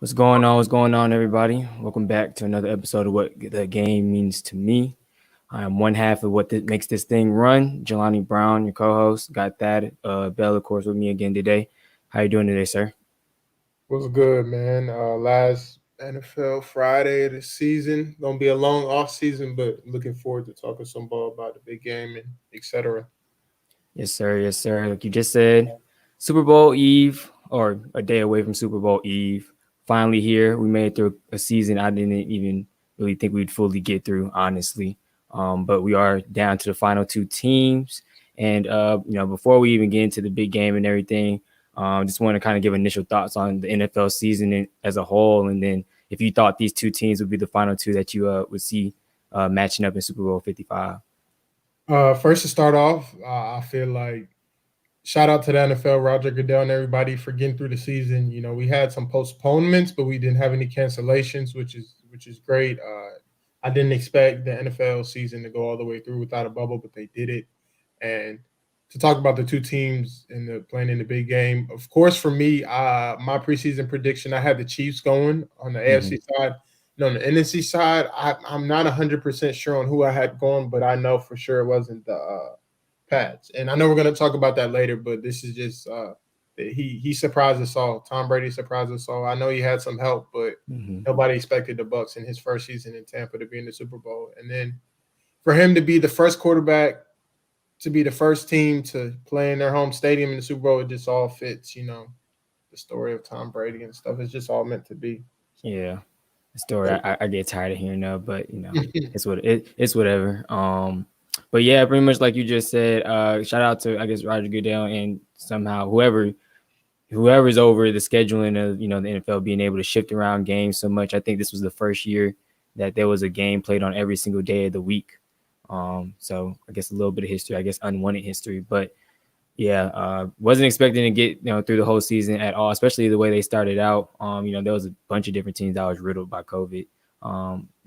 What's going on? What's going on, everybody? Welcome back to another episode of What the Game Means to Me. I am one half of what makes this thing run. Jelani Brown, your co-host. Got that. Bell, of course, with me again today. How you doing today, sir? What's good, man? Last NFL Friday of the season. Gonna be a long off season, but looking forward to talking some ball about the big game and etc. Yes, sir. Yes, sir. Like you just said, Super Bowl Eve, or a day away from Super Bowl Eve. Finally here. We made it through a season I didn't even really think we'd fully get through, honestly. But we are down to the final two teams. And before we even get into the big game and everything, just want to kind of give initial thoughts on the NFL season as a whole, and then if you thought these two teams would be the final two that you would see matching up in Super Bowl 55. First to start off, I feel like shout out to the NFL, Roger Goodell, and everybody for getting through the season. You know, we had some postponements, but we didn't have any cancellations, which is great. I didn't expect the NFL season to go all the way through without a bubble, but they did it. And to talk about the two teams in the playing in the big game, of course, for me, my preseason prediction, I had the Chiefs going on the Mm-hmm. AFC side. On the NFC side, I'm not 100% sure on who I had going, but I know for sure it wasn't the Pats. And I know we're going to talk about that later, but this is just he surprised us all. Tom Brady surprised us all. I know he had some help, but Mm-hmm. nobody expected the Bucks in his first season in Tampa to be in the Super Bowl. And then for him to be the first quarterback to be the first team to play in their home stadium in the Super Bowl, it just all fits, the story of Tom Brady and stuff. It's just all meant to be. Yeah, the story I get tired of hearing of, but So. it's whatever. But yeah, pretty much like you just said. Shout out to I guess Roger Goodell and somehow whoever's over the scheduling of the NFL being able to shift around games so much. I think this was the first year that there was a game played on every single day of the week. So I guess a little bit of history, I guess unwanted history, but yeah, wasn't expecting to get through the whole season at all, especially the way they started out. There was a bunch of different teams that was riddled by COVID.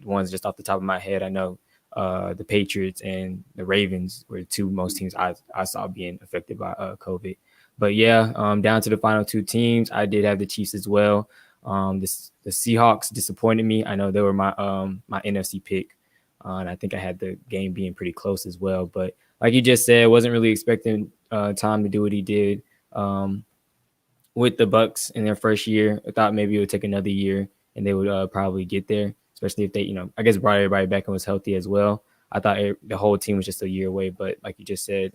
Ones just off the top of my head, I know the Patriots and the Ravens were the two most teams I saw being affected by COVID. But yeah, down to the final two teams, I did have the Chiefs as well. The Seahawks disappointed me. I know they were my NFC pick, and I think I had the game being pretty close as well. But like you just said, wasn't really expecting Tom to do what he did with the Bucks in their first year. I thought maybe it would take another year and they would probably get there, especially if they, I guess brought everybody back and was healthy as well. I thought the whole team was just a year away, but like you just said,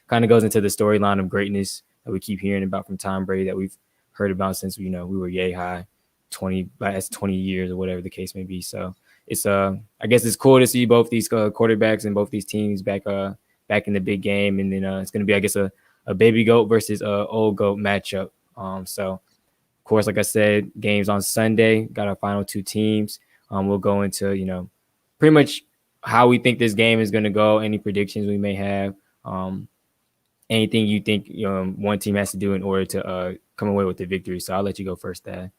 kind of goes into the storyline of greatness that we keep hearing about from Tom Brady that we've heard about since we were yay high, last 20 years or whatever the case may be. So it's I guess it's cool to see both these quarterbacks and both these teams back in the big game, and then it's going to be, I guess, a baby goat versus a old goat matchup. So, of course, like I said, games on Sunday. Got our final two teams. We'll go into pretty much how we think this game is going to go. Any predictions we may have. Anything you think one team has to do in order to come away with the victory. So I'll let you go first, Dad.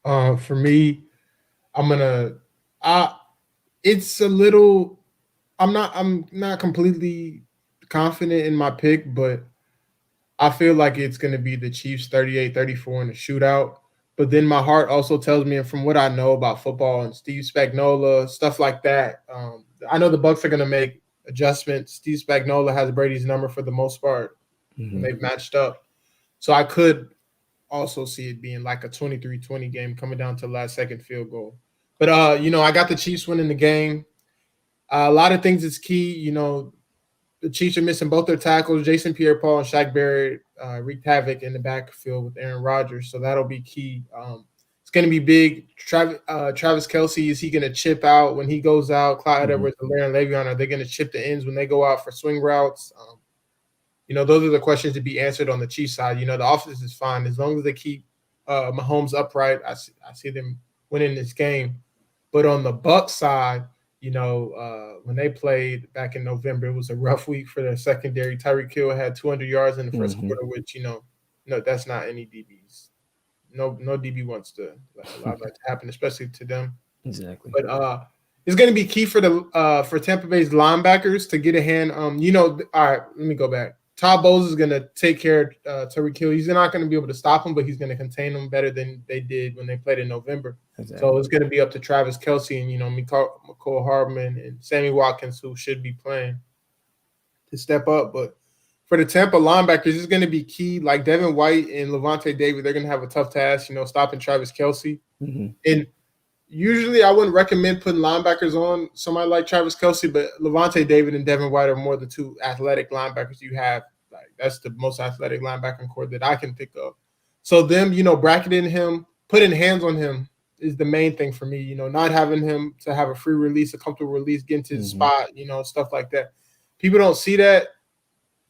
For me, I'm gonna. I it's a little. I'm not completely confident in my pick, but I feel like it's going to be the Chiefs 38-34 in the shootout. But then my heart also tells me, and from what I know about football and Steve Spagnuolo, stuff like that, I know the Bucks are going to make adjustments. Steve Spagnuolo has Brady's number for the most part when Mm-hmm. they've matched up. So I could also see it being like a 23-20 game coming down to the last second field goal. But I got the Chiefs winning the game. A lot of things is key. The Chiefs are missing both their tackles. Jason Pierre-Paul and Shaq Barrett wreaked havoc in the backfield with Aaron Rodgers, so that'll be key. It's going to be big. Travis Kelsey, is he going to chip out when he goes out? Clyde Mm-hmm. Edwards and Larry Le'Veon, are they going to chip the ends when they go out for swing routes? Those are the questions to be answered on the Chiefs side. The offense is fine as long as they keep Mahomes upright. I see them winning this game. But on the Bucks side, when they played back in November, it was a rough week for their secondary. Tyreek Hill had 200 yards in the first Mm-hmm. quarter, which no, that's not any DBs. No DB wants to allow that to happen, especially to them. Exactly. But it's going to be key for Tampa Bay's linebackers to get a hand. All right, let me go back. Todd Bowles is going to take care of Tyreek Hill. He's not going to be able to stop him, but he's going to contain him better than they did when they played in November. Exactly. So it's going to be up to Travis Kelce and, McCall Hardman and Sammy Watkins, who should be playing, to step up. But for the Tampa linebackers, it's going to be key. Like Devin White and Levante David, they're going to have a tough task, stopping Travis Kelce. Mm-hmm. And usually I wouldn't recommend putting linebackers on somebody like Travis Kelce, but Levante David and Devin White are more the two athletic linebackers you have. Like, that's the most athletic linebacking core that I can pick up. So them, bracketing him, putting hands on him is the main thing for me. Not having him to have a free release, a comfortable release, getting to his spot, stuff like that. People don't see that.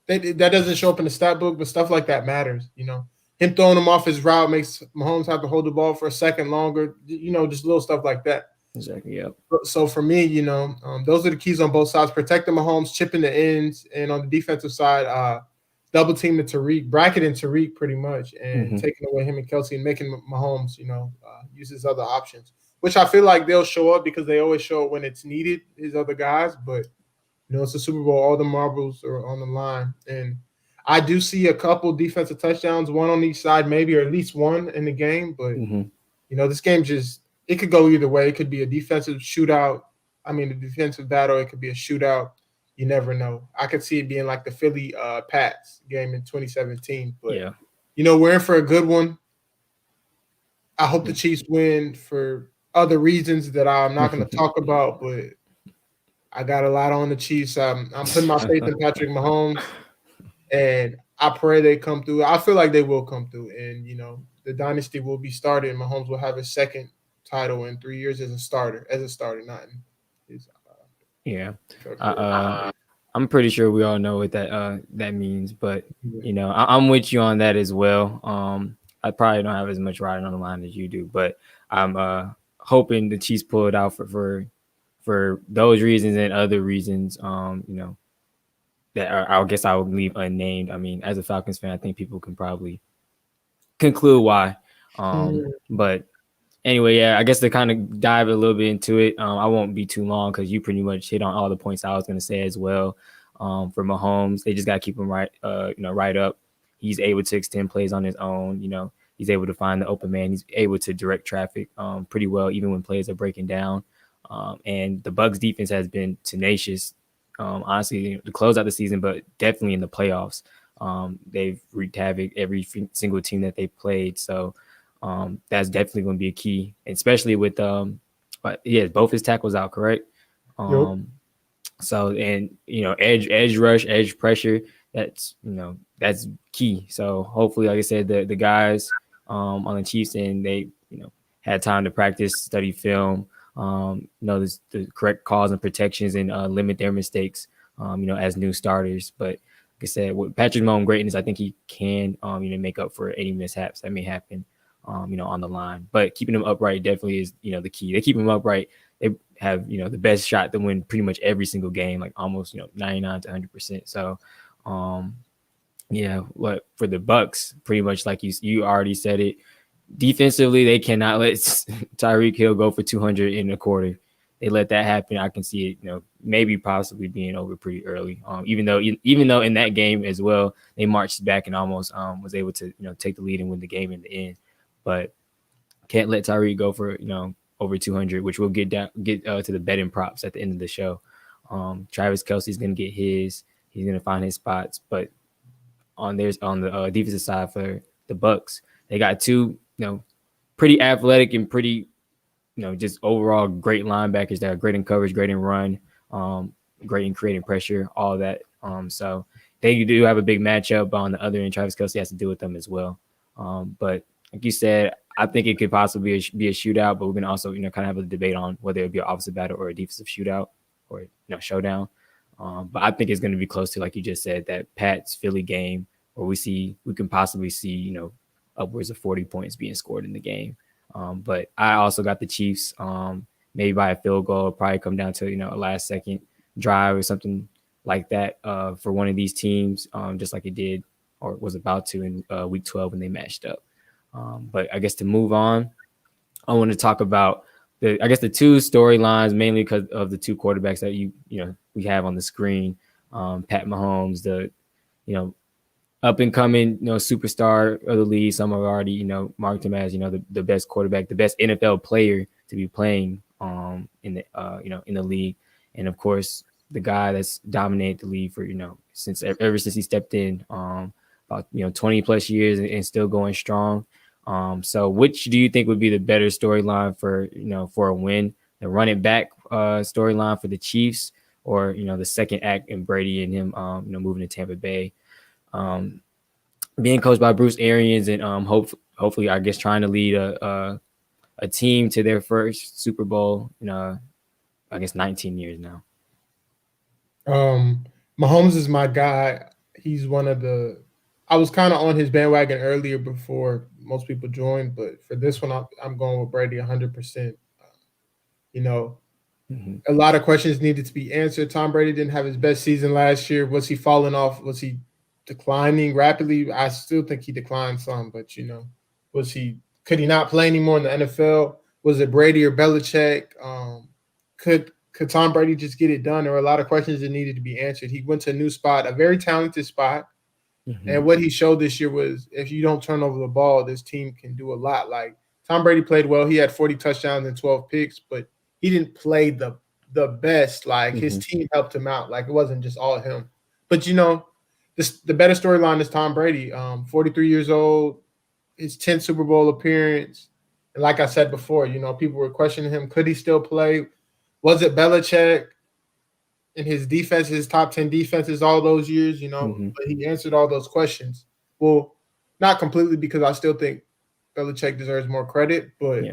That doesn't show up in the stat book, but stuff like that matters. Him throwing him off his route makes Mahomes have to hold the ball for a second longer. Just little stuff like that. Exactly. Yeah. So for me, those are the keys on both sides: protecting Mahomes, chipping the ends, and on the defensive side, double team the Tariq, bracketing Tariq pretty much, and taking away him and Kelce and making Mahomes, use his other options. Which I feel like they'll show up because they always show up when it's needed. His other guys, but. It's a Super Bowl. All the marbles are on the line. And I do see a couple defensive touchdowns, one on each side, maybe, or at least one in the game. But, this game it could go either way. It could be a defensive shootout. A defensive battle. It could be a shootout. You never know. I could see it being like the Philly Pats game in 2017. But, yeah. We're in for a good one. I hope the Chiefs win for other reasons that I'm not going to talk about, but I got a lot on the Chiefs. I'm putting my faith in Patrick Mahomes, and I pray they come through. I feel like they will come through, and the dynasty will be started. And Mahomes will have his second title in 3 years as a starter, not in his. I'm pretty sure we all know what that means, but I'm with you on that as well. I probably don't have as much riding on the line as you do, but I'm hoping the Chiefs pull it out for those reasons and other reasons, that I guess I would leave unnamed. As a Falcons fan, I think people can probably conclude why. But anyway, yeah, I guess to kind of dive a little bit into it, I won't be too long because you pretty much hit on all the points I was going to say as well. For Mahomes, they just got to keep him right up. He's able to extend plays on his own. He's able to find the open man. He's able to direct traffic pretty well, even when plays are breaking down. And the Bucs defense has been tenacious, honestly, to close out the season, but definitely in the playoffs. They've wreaked havoc every single team that they played. So that's definitely going to be a key, especially with both his tackles out, correct? Yep. So, and edge rush, edge pressure, that's key. So hopefully, like I said, the guys on the Chiefs end, they had time to practice, study film. The correct calls and protections and limit their mistakes, as new starters. But like I said, with Patrick Mahomes' greatness, I think he can, make up for any mishaps that may happen, on the line. But keeping them upright definitely is, the key. They keep them upright. They have, the best shot to win pretty much every single game, like almost, 99 to 100%. So, what for the Bucs, pretty much like you already said it. Defensively, they cannot let Tyreek Hill go for 200 in a quarter. They let that happen. I can see it, maybe possibly being over pretty early. Even though in that game as well, they marched back and almost was able to take the lead and win the game in the end. But can't let Tyreek go for over 200, which we'll get to the betting props at the end of the show. Travis Kelce's gonna get his. He's gonna find his spots. But on the defensive side for the Bucs, they got two. Pretty athletic and pretty, just overall great linebackers that are great in coverage, great in run, great in creating pressure, all of that. So they do have a big matchup on the other end. Travis Kelce has to deal with them as well. But like you said, I think it could possibly be a shootout, but we're going to also, kind of have a debate on whether it be an offensive battle or a defensive shootout or, showdown. But I think it's going to be close to, like you just said, that Pats Philly game where we can possibly see, upwards of 40 points being scored in the game. But I also got the Chiefs, maybe by a field goal, probably come down to, a last second drive or something like that for one of these teams, just like it did or was about to in week 12 when they matched up. But I guess to move on, I want to talk about the two storylines, mainly because of the two quarterbacks that we have on the screen. Pat Mahomes, the you know, up and coming, superstar of the league. Some have already, marked him as, the best quarterback, the best NFL player to be playing in the in the league. And of course, the guy that's dominated the league for, since ever since he stepped in, about 20 plus years and still going strong. So which do you think would be the better storyline for, for a win? The running back storyline for the Chiefs, or, the second act in Brady and him moving to Tampa Bay? Being coached by Bruce Arians and hopefully, I guess, trying to lead a team to their first Super Bowl in I guess 19 years now. Mahomes is my guy. He's one of the. I was kind of on his bandwagon earlier before most people joined, but for this one, I'm going with Brady 100%. You know, Mm-hmm. a lot of questions needed to be answered. Tom Brady didn't have his best season last year. Was he falling off? Was he declining rapidly? I still think he declined some, but was he? Could he not play anymore in the NFL? Was it Brady or Belichick? Could Tom Brady just get it done? There were a lot of questions that needed to be answered. He went to a new spot, a very talented spot. Mm-hmm. And what he showed this year was if you don't turn over the ball, this team can do a lot. Like Tom Brady played well. He had 40 touchdowns and 12 picks, but he didn't play the best. Like his team helped him out. Like it wasn't just all him. But the better storyline is Tom Brady. 43 years old, his 10th Super Bowl appearance. And like I said before, people were questioning him. Could he still play? Was it Belichick and his defense, his top 10 defenses all those years, but he answered all those questions. Well, not completely, because I still think Belichick deserves more credit, but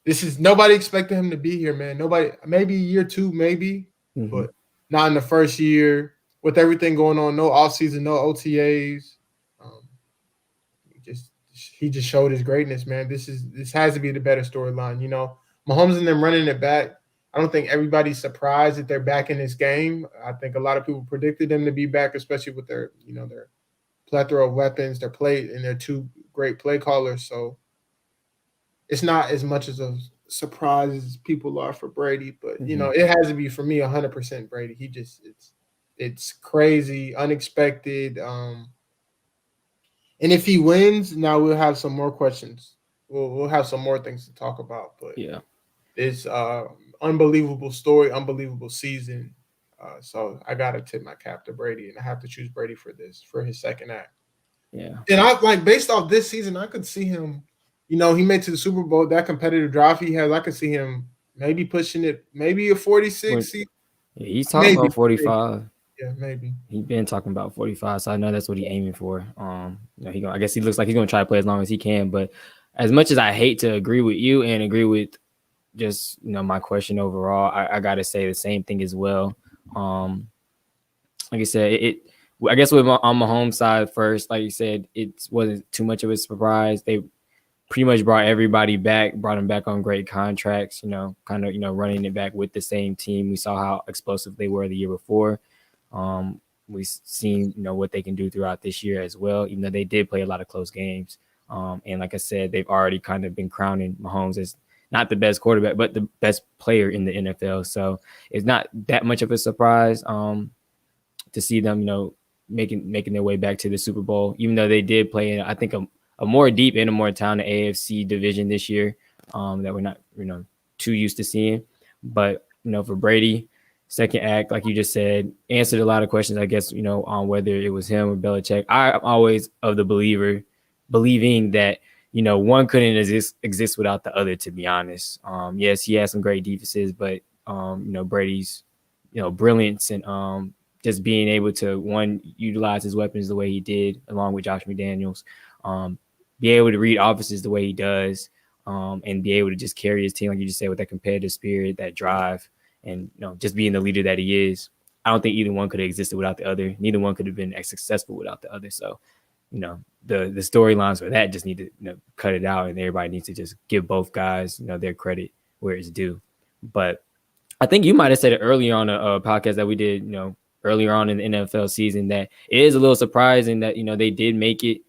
this is nobody expected him to be here, man. Nobody, maybe year two, maybe, but not in the first year with everything going on. No offseason, no OTAs. He just showed his greatness, man. This has to be the better storyline. Mahomes and them running it back. I don't think everybody's surprised that they're back in this game. I think a lot of people predicted them to be back, especially with their plethora of weapons, their play, and their two great play callers. So it's not as much as a surprise as people are for Brady, but it has to be for me 100% Brady. It's crazy, unexpected. And if he wins, now we'll have some more questions. We'll have some more things to talk about. But yeah, it's unbelievable story, unbelievable season. So I gotta tip my cap to Brady, and I have to choose Brady for his second act. Yeah, and I based off this season, I could see him. He made to the Super Bowl. That competitive drive he has, I could see him maybe pushing it, maybe a 46. yeah, he's talking Maybe. about 45. Yeah, maybe. He's been talking about 45, so I know that's what he's aiming for. I guess he looks like he's gonna try to play as long as he can. But as much as I hate to agree with you and agree with just my question overall, I gotta say the same thing as well. Like I said, I guess on Mahomes' side first, like you said, it wasn't too much of a surprise. They pretty much brought everybody back, brought them back on great contracts. Kind of running it back with the same team. We saw how explosive they were the year before. We've seen what they can do throughout this year as well, even though they did play a lot of close games. And like I said, they've already kind of been crowning Mahomes as not the best quarterback, but the best player in the NFL. So it's not that much of a surprise to see them, making their way back to the Super Bowl, even though they did play in, I think, a more deep and a more talented AFC division this year that we're not, too used to seeing. But, for Brady, second act, like you just said, answered a lot of questions, I guess, on whether it was him or Belichick. I'm always of the believing that, one couldn't exist without the other, to be honest. Yes, he has some great defenses, but, Brady's, brilliance and just being able to, utilize his weapons the way he did, along with Josh McDaniels, be able to read offenses the way he does, and be able to just carry his team, like you just said, with that competitive spirit, that drive, and just being the leader that he is. I don't think either one could have existed without the other. Neither one could have been as successful without the other. So, the storylines for that just need to cut it out, and everybody needs to just give both guys their credit where it's due. But I think you might have said it earlier on a podcast that we did, earlier on in the NFL season, that it is a little surprising that they did make it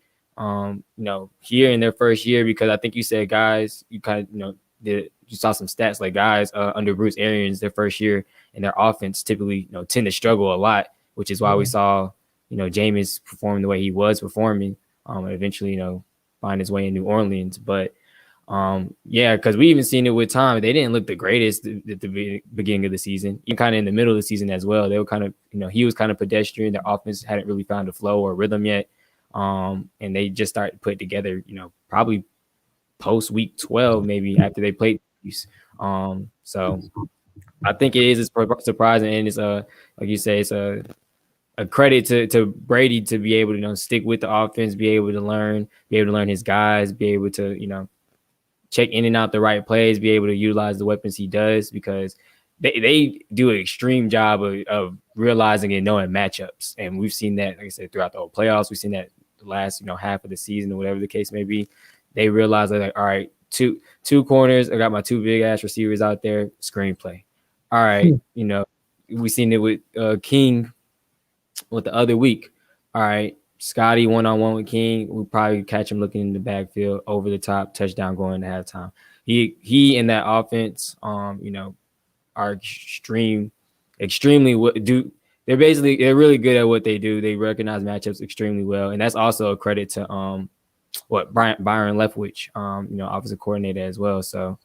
here in their first year, because I think you said guys, you kind of you saw some stats like guys under Bruce Arians, their first year in their offense typically tend to struggle a lot which is why we saw, Jameis perform the way he was performing, and eventually, find his way in New Orleans. But yeah, because we even seen it with Tom. They didn't look the greatest at the beginning of the season, even kind of in the middle of the season as well. They were kind of, he was kind of pedestrian. Their offense hadn't really found a flow or rhythm yet. And they just started put together, probably post week 12, maybe after they played. So I think it is surprising, and it's like you say, it's a credit to Brady to be able to stick with the offense, be able to learn his guys, be able to check in and out the right plays, be able to utilize the weapons he does, because they do an extreme job of realizing and knowing matchups, and we've seen that, like I said, throughout the whole playoffs. We've seen that the last half of the season or whatever the case may be. They realize that, like, all right, two corners, I got my two big ass receivers out there, screenplay. All right, we seen it with King with the other week. All right, Scotty one-on-one with King. We'll probably catch him looking in the backfield, over the top, touchdown going to halftime. He and that offense, are extremely they're really good at what they do. They recognize matchups extremely well, and that's also a credit to Byron Leftwich, offensive coordinator as well. So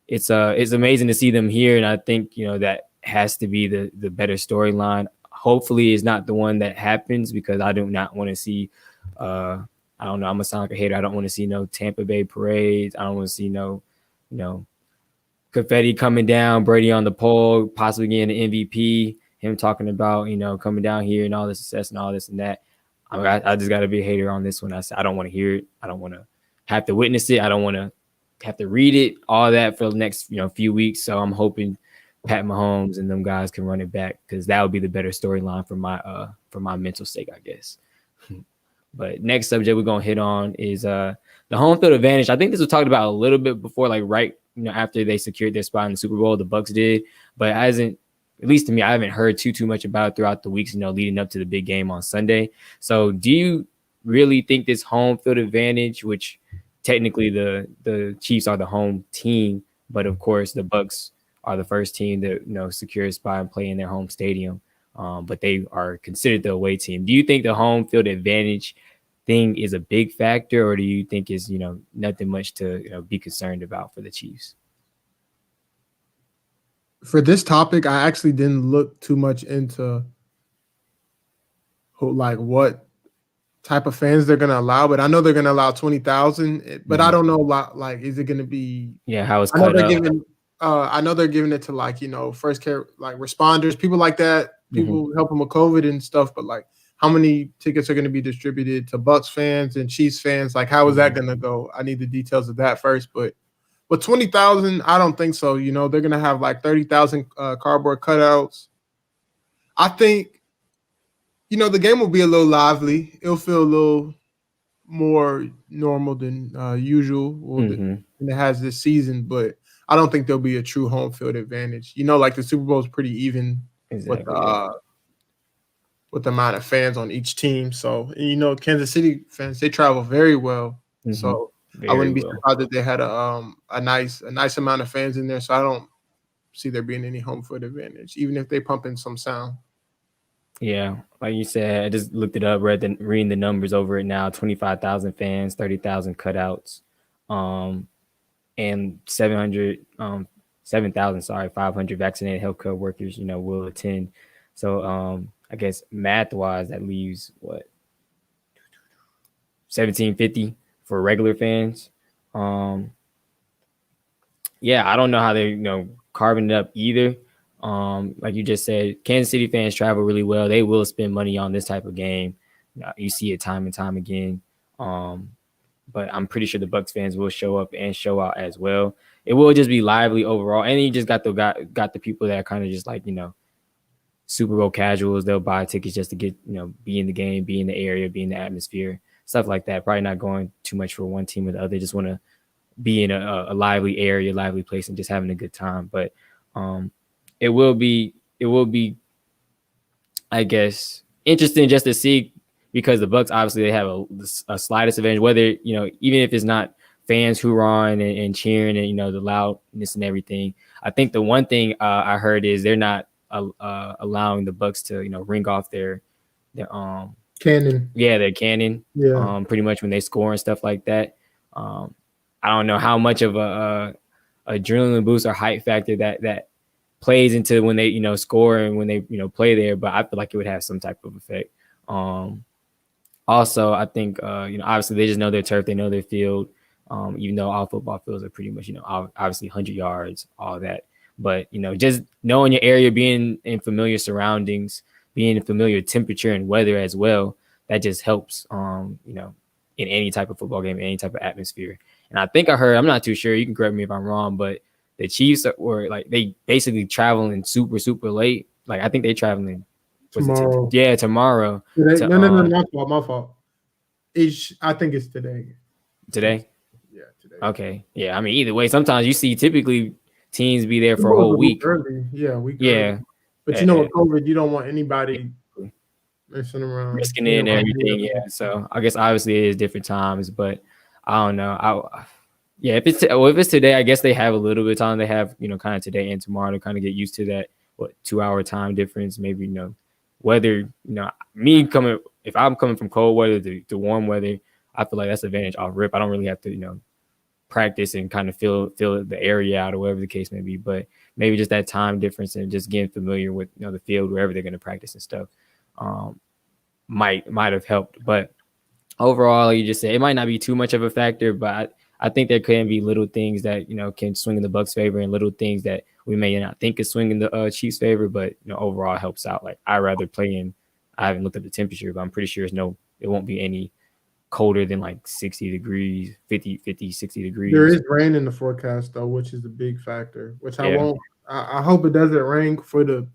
it's amazing to see them here, and I think that has to be the better storyline. Hopefully, it's not the one that happens, because I do not want to see. I don't know. I'm gonna sound like a hater. I don't want to see no Tampa Bay parades. I don't want to see no, confetti coming down, Brady on the pole, possibly getting an MVP. Him talking about coming down here and all the success and all this and that. I just got to be a hater on this one. I don't want to hear it. I don't want to have to witness it. I don't want to have to read it, all that for the next few weeks. So I'm hoping Pat Mahomes and them guys can run it back, because that would be the better storyline for my mental sake, I guess. But next subject we're gonna hit on is the home field advantage. I think this was talked about a little bit before, like right after they secured their spot in the Super Bowl, the Bucs did, but it hasn't. At least to me, I haven't heard too much about it throughout the weeks, leading up to the big game on Sunday. So do you really think this home field advantage, which technically the Chiefs are the home team, but of course the Bucs are the first team to secure a spot and play in their home stadium, but they are considered the away team. Do you think the home field advantage thing is a big factor, or do you think is nothing much to be concerned about for the Chiefs? For this topic, I actually didn't look too much into what type of fans they're going to allow, but I know they're going to allow 20,000. But I don't know a lot. Like, is it going to be? Yeah, how it's cut up. I know they're giving it to first care, like responders, people like that, people helping with COVID and stuff. But like, how many tickets are going to be distributed to Bucs fans and Chiefs fans? Like, how is that going to go? I need the details of that first, but 20,000, I don't think so. They're going to have like 30,000 cardboard cutouts. I think, the game will be a little lively. It'll feel a little more normal than usual than it has this season, but I don't think there'll be a true home field advantage. Like the Super Bowl is pretty even with the amount of fans on each team. So, Kansas City fans, they travel very well. So I wouldn't be surprised if they had a nice amount of fans in there. So I don't see there being any home field advantage, even if they pump in some sound. Yeah, like you said, I just looked it up, reading the numbers over it now: 25,000 fans, 30,000 cutouts, and 7,500 vaccinated healthcare workers, will attend. So I guess math-wise, that leaves what, 1,750 for regular fans. Yeah, I don't know how they're carving it up either. Like you just said, Kansas City fans travel really well. They will spend money on this type of game. You see it time and time again. But I'm pretty sure the Bucs fans will show up and show out as well. It will just be lively overall. And you just got the people that are kind of just like, Super Bowl casuals. They'll buy tickets just to get, be in the game, be in the area, be in the atmosphere, stuff like that. Probably not going too much for one team or the other. Just want to be in a lively area, lively place, and just having a good time. But it will be, I guess, interesting just to see, because the Bucs obviously they have a slightest advantage. Whether even if it's not fans hoorahing and cheering and the loudness and everything. I think the one thing I heard is they're not allowing the Bucks to ring off their Cannon. yeah, their cannon, Yeah. pretty much when they score and stuff like that. I don't know how much of a adrenaline boost or hype factor that plays into when they score and when they play there, but I feel like it would have some type of effect. Also, I think obviously they just know their turf, they know their field. Even though all football fields are pretty much obviously 100 yards, all that. But just knowing your area, being in familiar surroundings, being in familiar temperature and weather as well, that just helps. In any type of football game, any type of atmosphere. And I think I heard, I'm not too sure, you can correct me if I'm wrong, but the Chiefs were like, they basically traveling super, super late. Like, I think they traveling, was it Tomorrow. tomorrow Today? to No. My fault. I think it's today. today? Yeah, today. Okay. Yeah, I mean, either way, sometimes you see typically teams be there for a It was whole a week week. early. Yeah, a week early. Yeah. But with COVID, you don't want anybody Yeah. messing around. Risking it and everything. Yeah. So I guess obviously it is different times, but I don't know. Yeah, if it's today, I guess they have a little bit of time. They have kind of today and tomorrow to kind of get used to that 2-hour time difference. Maybe weather. Me coming, if I'm coming from cold weather to warm weather, I feel like that's an advantage off rip. I don't really have to practice and kind of feel the area out or whatever the case may be. But maybe just that time difference and just getting familiar with the field wherever they're going to practice and stuff might have helped. But overall, like you just said, it might not be too much of a factor, but I think there can be little things that can swing in the Bucks' favor, and little things that we may not think is swinging the Chiefs' favor, but overall helps out. Like, I rather play in. I haven't looked at the temperature, but I'm pretty sure it won't be any colder than like 60 degrees, 50, 60 degrees. There is rain in the forecast though, which is a big factor. Which I won't. I hope it doesn't rain for the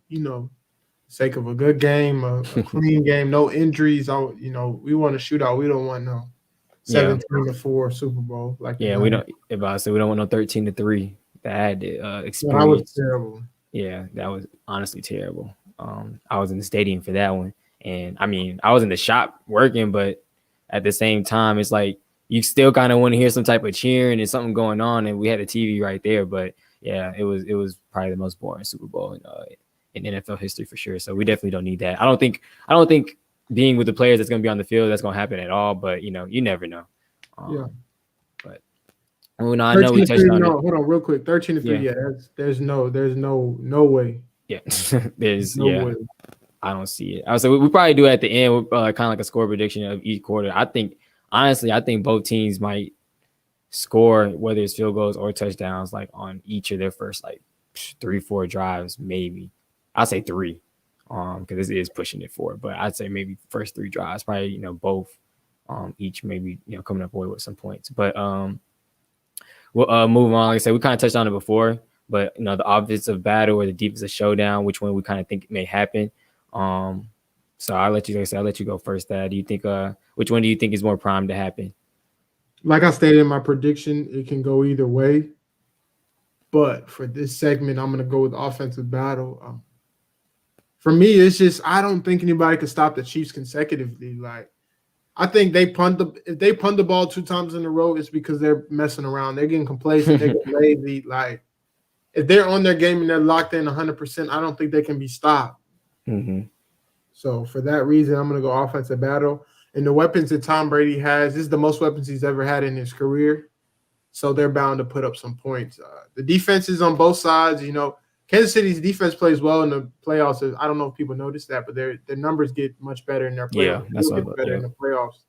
sake of a good game, a clean game, no injuries. We want to shoot out. We don't want no 17-4 Super Bowl. We don't. About so we don't want no 13-3. That experience. That was terrible. Yeah, that was honestly terrible. I was in the stadium for that one, and I mean, I was in the shop working, but at the same time, it's like you still kind of want to hear some type of cheering and something going on, and we had a TV right there. But yeah, it was probably the most boring Super Bowl in NFL history for sure. So we definitely don't need that. I don't think being with the players that's going to be on the field that's going to happen at all. But you never know. But well, I know we touched on it. Hold on, real quick. 13-3. Yeah, there's no way. Yeah, there's no way. I don't see it. I was we probably do it at the end, kind of like a score prediction of each quarter. I think both teams might score, whether it's field goals or touchdowns, like on each of their first like 3-4 drives, maybe. I'll say 3, because this is pushing it 4, but I'd say maybe first 3 drives, probably both, each maybe coming up with some points. But we'll move on. Like I said, we kind of touched on it before, but the offensive battle or the defensive showdown, which one we kind of think may happen. So I'll let you go first. Do you think which one do you think is more primed to happen? Like I stated in my prediction, it can go either way. But for this segment, I'm gonna go with offensive battle. For me, it's just I don't think anybody can stop the Chiefs consecutively. Like, I think if they punt the ball 2 times in a row, it's because they're messing around. They're getting complacent. They're getting lazy. Like, if they're on their game and they're locked in 100%, I don't think they can be stopped. Mm-hmm. So for that reason, I'm going to go offensive battle. And the weapons that Tom Brady has, this is the most weapons he's ever had in his career. So they're bound to put up some points. The defenses on both sides, Kansas City's defense plays well in the playoffs. I don't know if people notice that, but their numbers get much better in their playoffs. Yeah, that's what better in the playoffs.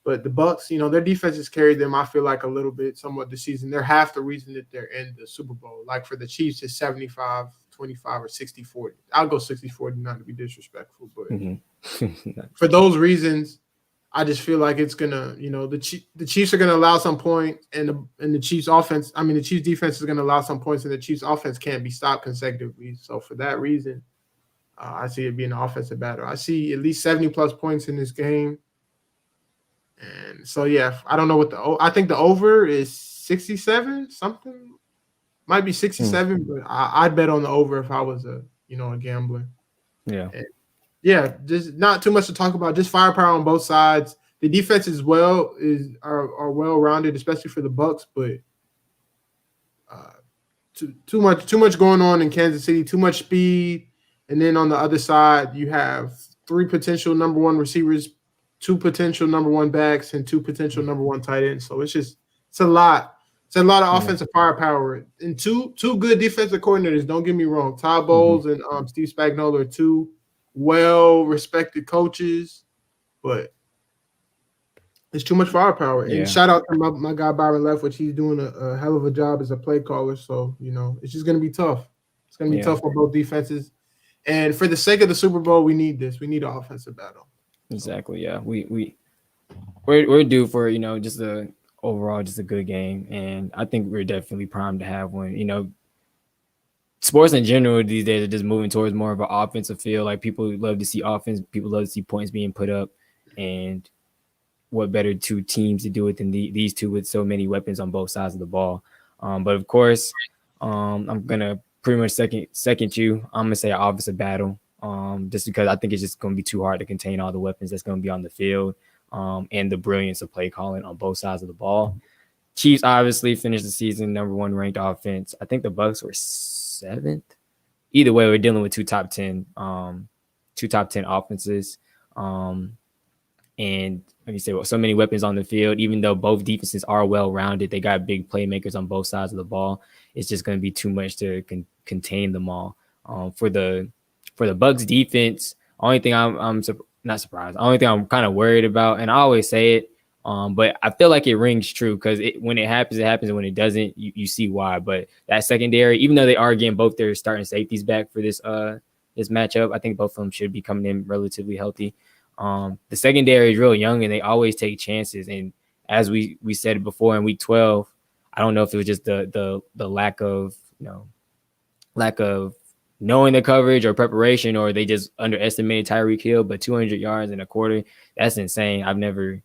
But the Bucks, their defense has carried them, I feel like, a little bit, somewhat this season. They're half the reason that they're in the Super Bowl. Like for the Chiefs, it's 75-25 or 60-40. I'll go 60-40, not to be disrespectful. But for those reasons, I just feel like it's gonna, the Chiefs are gonna allow some points, and the Chiefs offense. I mean, the Chiefs defense is gonna allow some points, and the Chiefs offense can't be stopped consecutively. So for that reason, I see it being an offensive battle. I see at least 70+ points in this game, and so yeah, I don't know what I think the over is 67 something, might be 67, but I'd bet on the over if I was a gambler. Yeah. And, yeah, just not too much to talk about. Just firepower on both sides. The defense as well are well rounded, especially for the Bucks. But too much going on in Kansas City. Too much speed. And then on the other side, you have three potential number one receivers, two potential number one backs, and two potential number one tight ends. So it's a lot. It's a lot of Yeah. offensive firepower and two good defensive coordinators. Don't get me wrong. Todd Hmm. Bowles and Steve Spagnuolo are two well respected coaches, but it's too much firepower. And Yeah. shout out to my guy Byron Leftwich. He's doing a hell of a job as a play caller. So it's just gonna be tough. It's gonna be Yeah. tough for both defenses. And for the sake of the Super Bowl, we need this. We need an offensive battle. So, Exactly. Yeah. We're due for just a overall just a good game, and I think we're definitely primed to have one. Sports in general these days are just moving towards more of an offensive feel. Like people love to see offense, people love to see points being put up, and what better two teams to do it than these two with so many weapons on both sides of the ball. But of course, I'm gonna pretty much second you. I'm gonna say an offensive battle, just because I think it's just gonna be too hard to contain all the weapons that's gonna be on the field, and the brilliance of play calling on both sides of the ball. Chiefs obviously finished the season number one ranked offense. I think the Bucks were seventh. Either way, we're dealing with two top 10 offenses. Um, and like you said, so many weapons on the field. Even though both defenses are well rounded, they got big playmakers on both sides of the ball. It's just going to be too much to contain them all. For the Bucks defense, only thing I'm not surprised. The only thing I'm kind of worried about, and I always say it, but I feel like it rings true because when it happens, and when it doesn't, you see why. But that secondary, even though they are getting both their starting safeties back for this matchup, I think both of them should be coming in relatively healthy. The secondary is real young and they always take chances. And as we said before in week 12, I don't know if it was just the lack of knowing the coverage or preparation, or they just underestimated Tyreek Hill. But 200 yards in a quarter, that's insane. I don't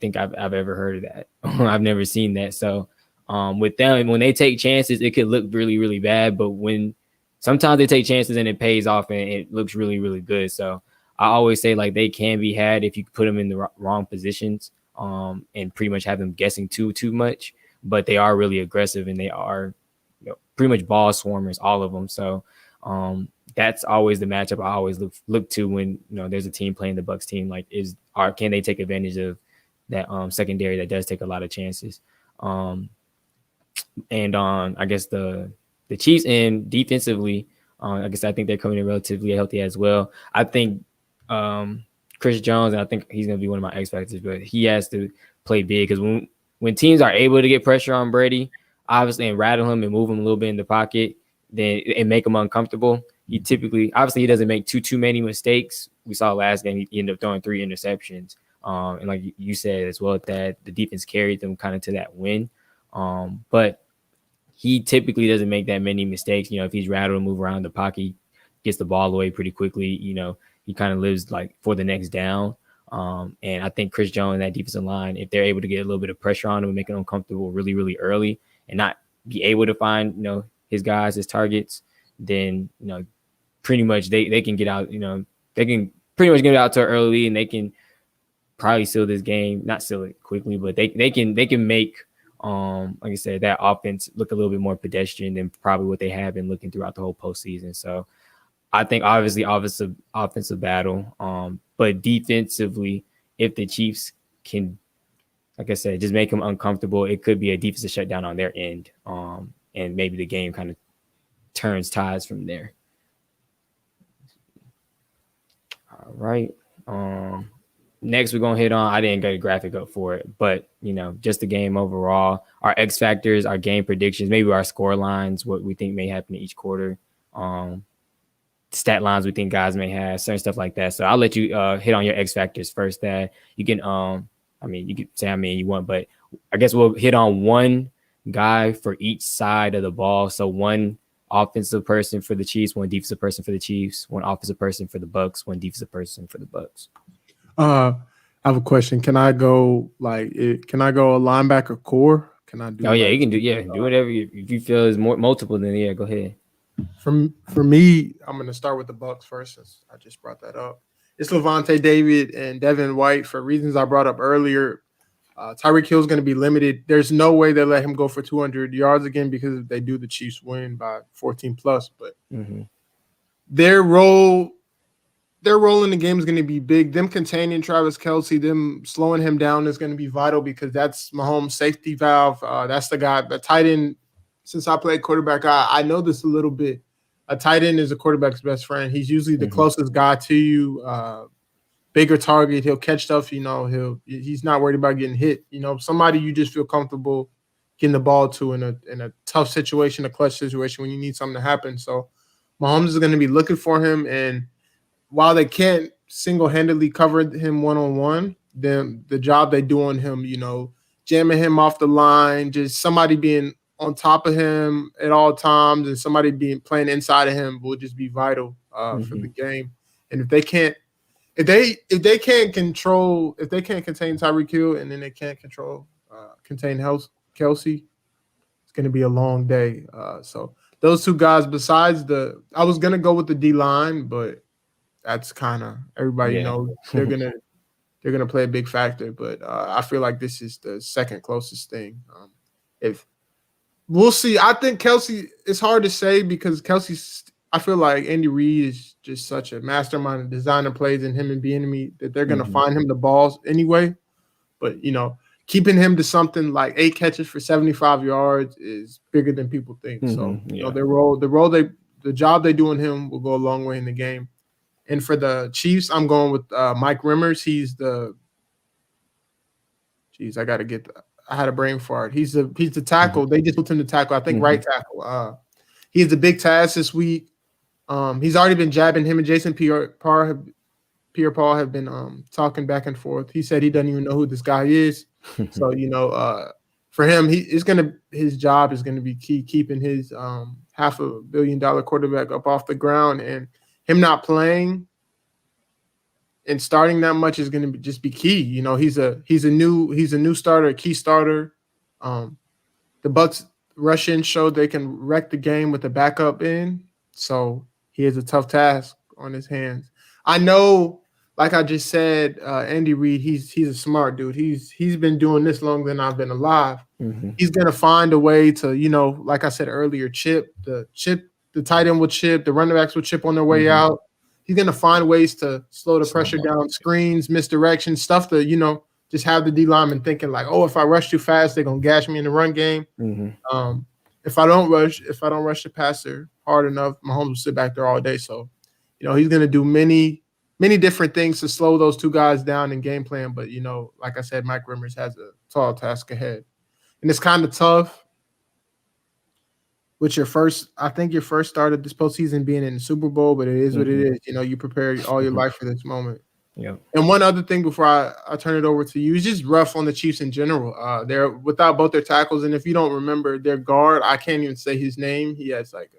think I've ever heard of that. I've never seen that. So with them, when they take chances, it could look really, really bad. But when sometimes they take chances and it pays off and it looks really, really good. So I always say like they can be had if you put them in the wrong positions, and pretty much have them guessing too much. But they are really aggressive and they are pretty much ball swarmers, all of them. So that's always the matchup I always look to when there's a team playing the Bucks team. Like can they take advantage of that secondary that does take a lot of chances? And on I guess the Chiefs end defensively, I guess I think they're coming in relatively healthy as well. I think Chris Jones, and I think he's going to be one of my X factors, but he has to play big because when teams are able to get pressure on Brady, obviously, and rattle him and move him a little bit in the pocket, then and make him uncomfortable. He obviously doesn't make too many mistakes. We saw last game he ended up throwing 3 interceptions, and like you said as well, that the defense carried them kind of to that win. But he typically doesn't make that many mistakes. If he's rattled and move around the pocket, gets the ball away pretty quickly. He kind of lives like for the next down. And I think Chris Jones, that defensive line, if they're able to get a little bit of pressure on him and make him uncomfortable really, really early and not be able to find, his guys, his targets, then, pretty much they can get out, they can pretty much get it out to early and they can probably seal this game, not seal it quickly, but they can make, like I said, that offense look a little bit more pedestrian than probably what they have been looking throughout the whole postseason. So I think obviously offensive battle, but defensively, if the Chiefs can, like I said, just make them uncomfortable, it could be a defensive shutdown on their end, and maybe the game kind of turns tides from there. All right. Next, we're gonna hit on. I didn't get a graphic up for it, but just the game overall, our X factors, our game predictions, maybe our score lines, what we think may happen in each quarter, stat lines we think guys may have, certain stuff like that. So I'll let you hit on your X factors first. That you can, you can say how many you want, but I guess we'll hit on one guy for each side of the ball. So one offensive person for the Chiefs, one defensive person for the Chiefs, one offensive person for the Bucks, one defensive person for the Bucks. I have a question. Can I go a linebacker core? Can I do? Oh yeah, you can do whatever if you feel is more multiple. Then go ahead. For me, I'm gonna start with the Bucks first, since I just brought that up. It's Levante David and Devin White for reasons I brought up earlier. Tyreek Hill is going to be limited. There's no way they let him go for 200 yards again, because if they do, the Chiefs win by 14 plus. But their role their role in the game is going to be big. Them containing Travis Kelce, them slowing him down is going to be vital because that's Mahomes' safety valve. That's the guy, the tight end. Since I played quarterback, I know this a little bit. A tight end is a quarterback's best friend. He's usually the closest guy to you. Bigger target. He'll catch stuff. He's not worried about getting hit. Somebody you just feel comfortable getting the ball to in a tough situation, a clutch situation when you need something to happen. So Mahomes is going to be looking for him, and while they can't single-handedly cover him one-on-one, then the job they do on him, jamming him off the line, just somebody being on top of him at all times and somebody being playing inside of him will just be vital for the game. And if they can't contain Tyreek Hill and then they can't contain Kelce, it's going to be a long day. So those two guys, I was going to go with the D line, but that's kind of everybody knows they're gonna play a big factor. But I feel like this is the second closest thing. If we'll see, I think Kelce. It's hard to say because Kelce's. I feel like Andy Reid is just such a mastermind of designing plays, and him and Bieniemy that they're gonna find him the balls anyway. But keeping him to something like 8 catches for 75 yards is bigger than people think. So the job they do on him will go a long way in the game. And for the Chiefs, I'm going with Mike Rimmers. I had a brain fart. He's the tackle. They just moved him to tackle. I think right tackle. He has a big task this week. He's already been jabbing him and Jason Pierre-Paul have been talking back and forth. He said he doesn't even know who this guy is. So for him, his job is gonna be key, keeping his $500 million quarterback up off the ground, and him not playing and starting that much is going to just be key. He's a new starter, a key starter. The Bucs rush-in showed they can wreck the game with the backup in, so he has a tough task on his hands. I know, like I just said, Andy Reid, he's a smart dude. He's been doing this longer than I've been alive. He's going to find a way to, like I said earlier, the tight end will chip, the running backs will chip on their way out. He's going to find ways to slow the pressure down, screens, misdirection, stuff to, just have the D lineman thinking like, oh, if I rush too fast, they're going to gash me in the run game. If I don't rush the passer hard enough, Mahomes will sit back there all day. So, he's going to do many, many different things to slow those two guys down in game plan. But, like I said, Mike Rimmers has a tall task ahead. And it's kind of tough with your first start of this postseason being in the Super Bowl, but it is what it is. You prepare all your life for this moment. Yeah. And one other thing before I turn it over to you, it's just rough on the Chiefs in general. They're without both their tackles, and if you don't remember, their guard, I can't even say his name. He has like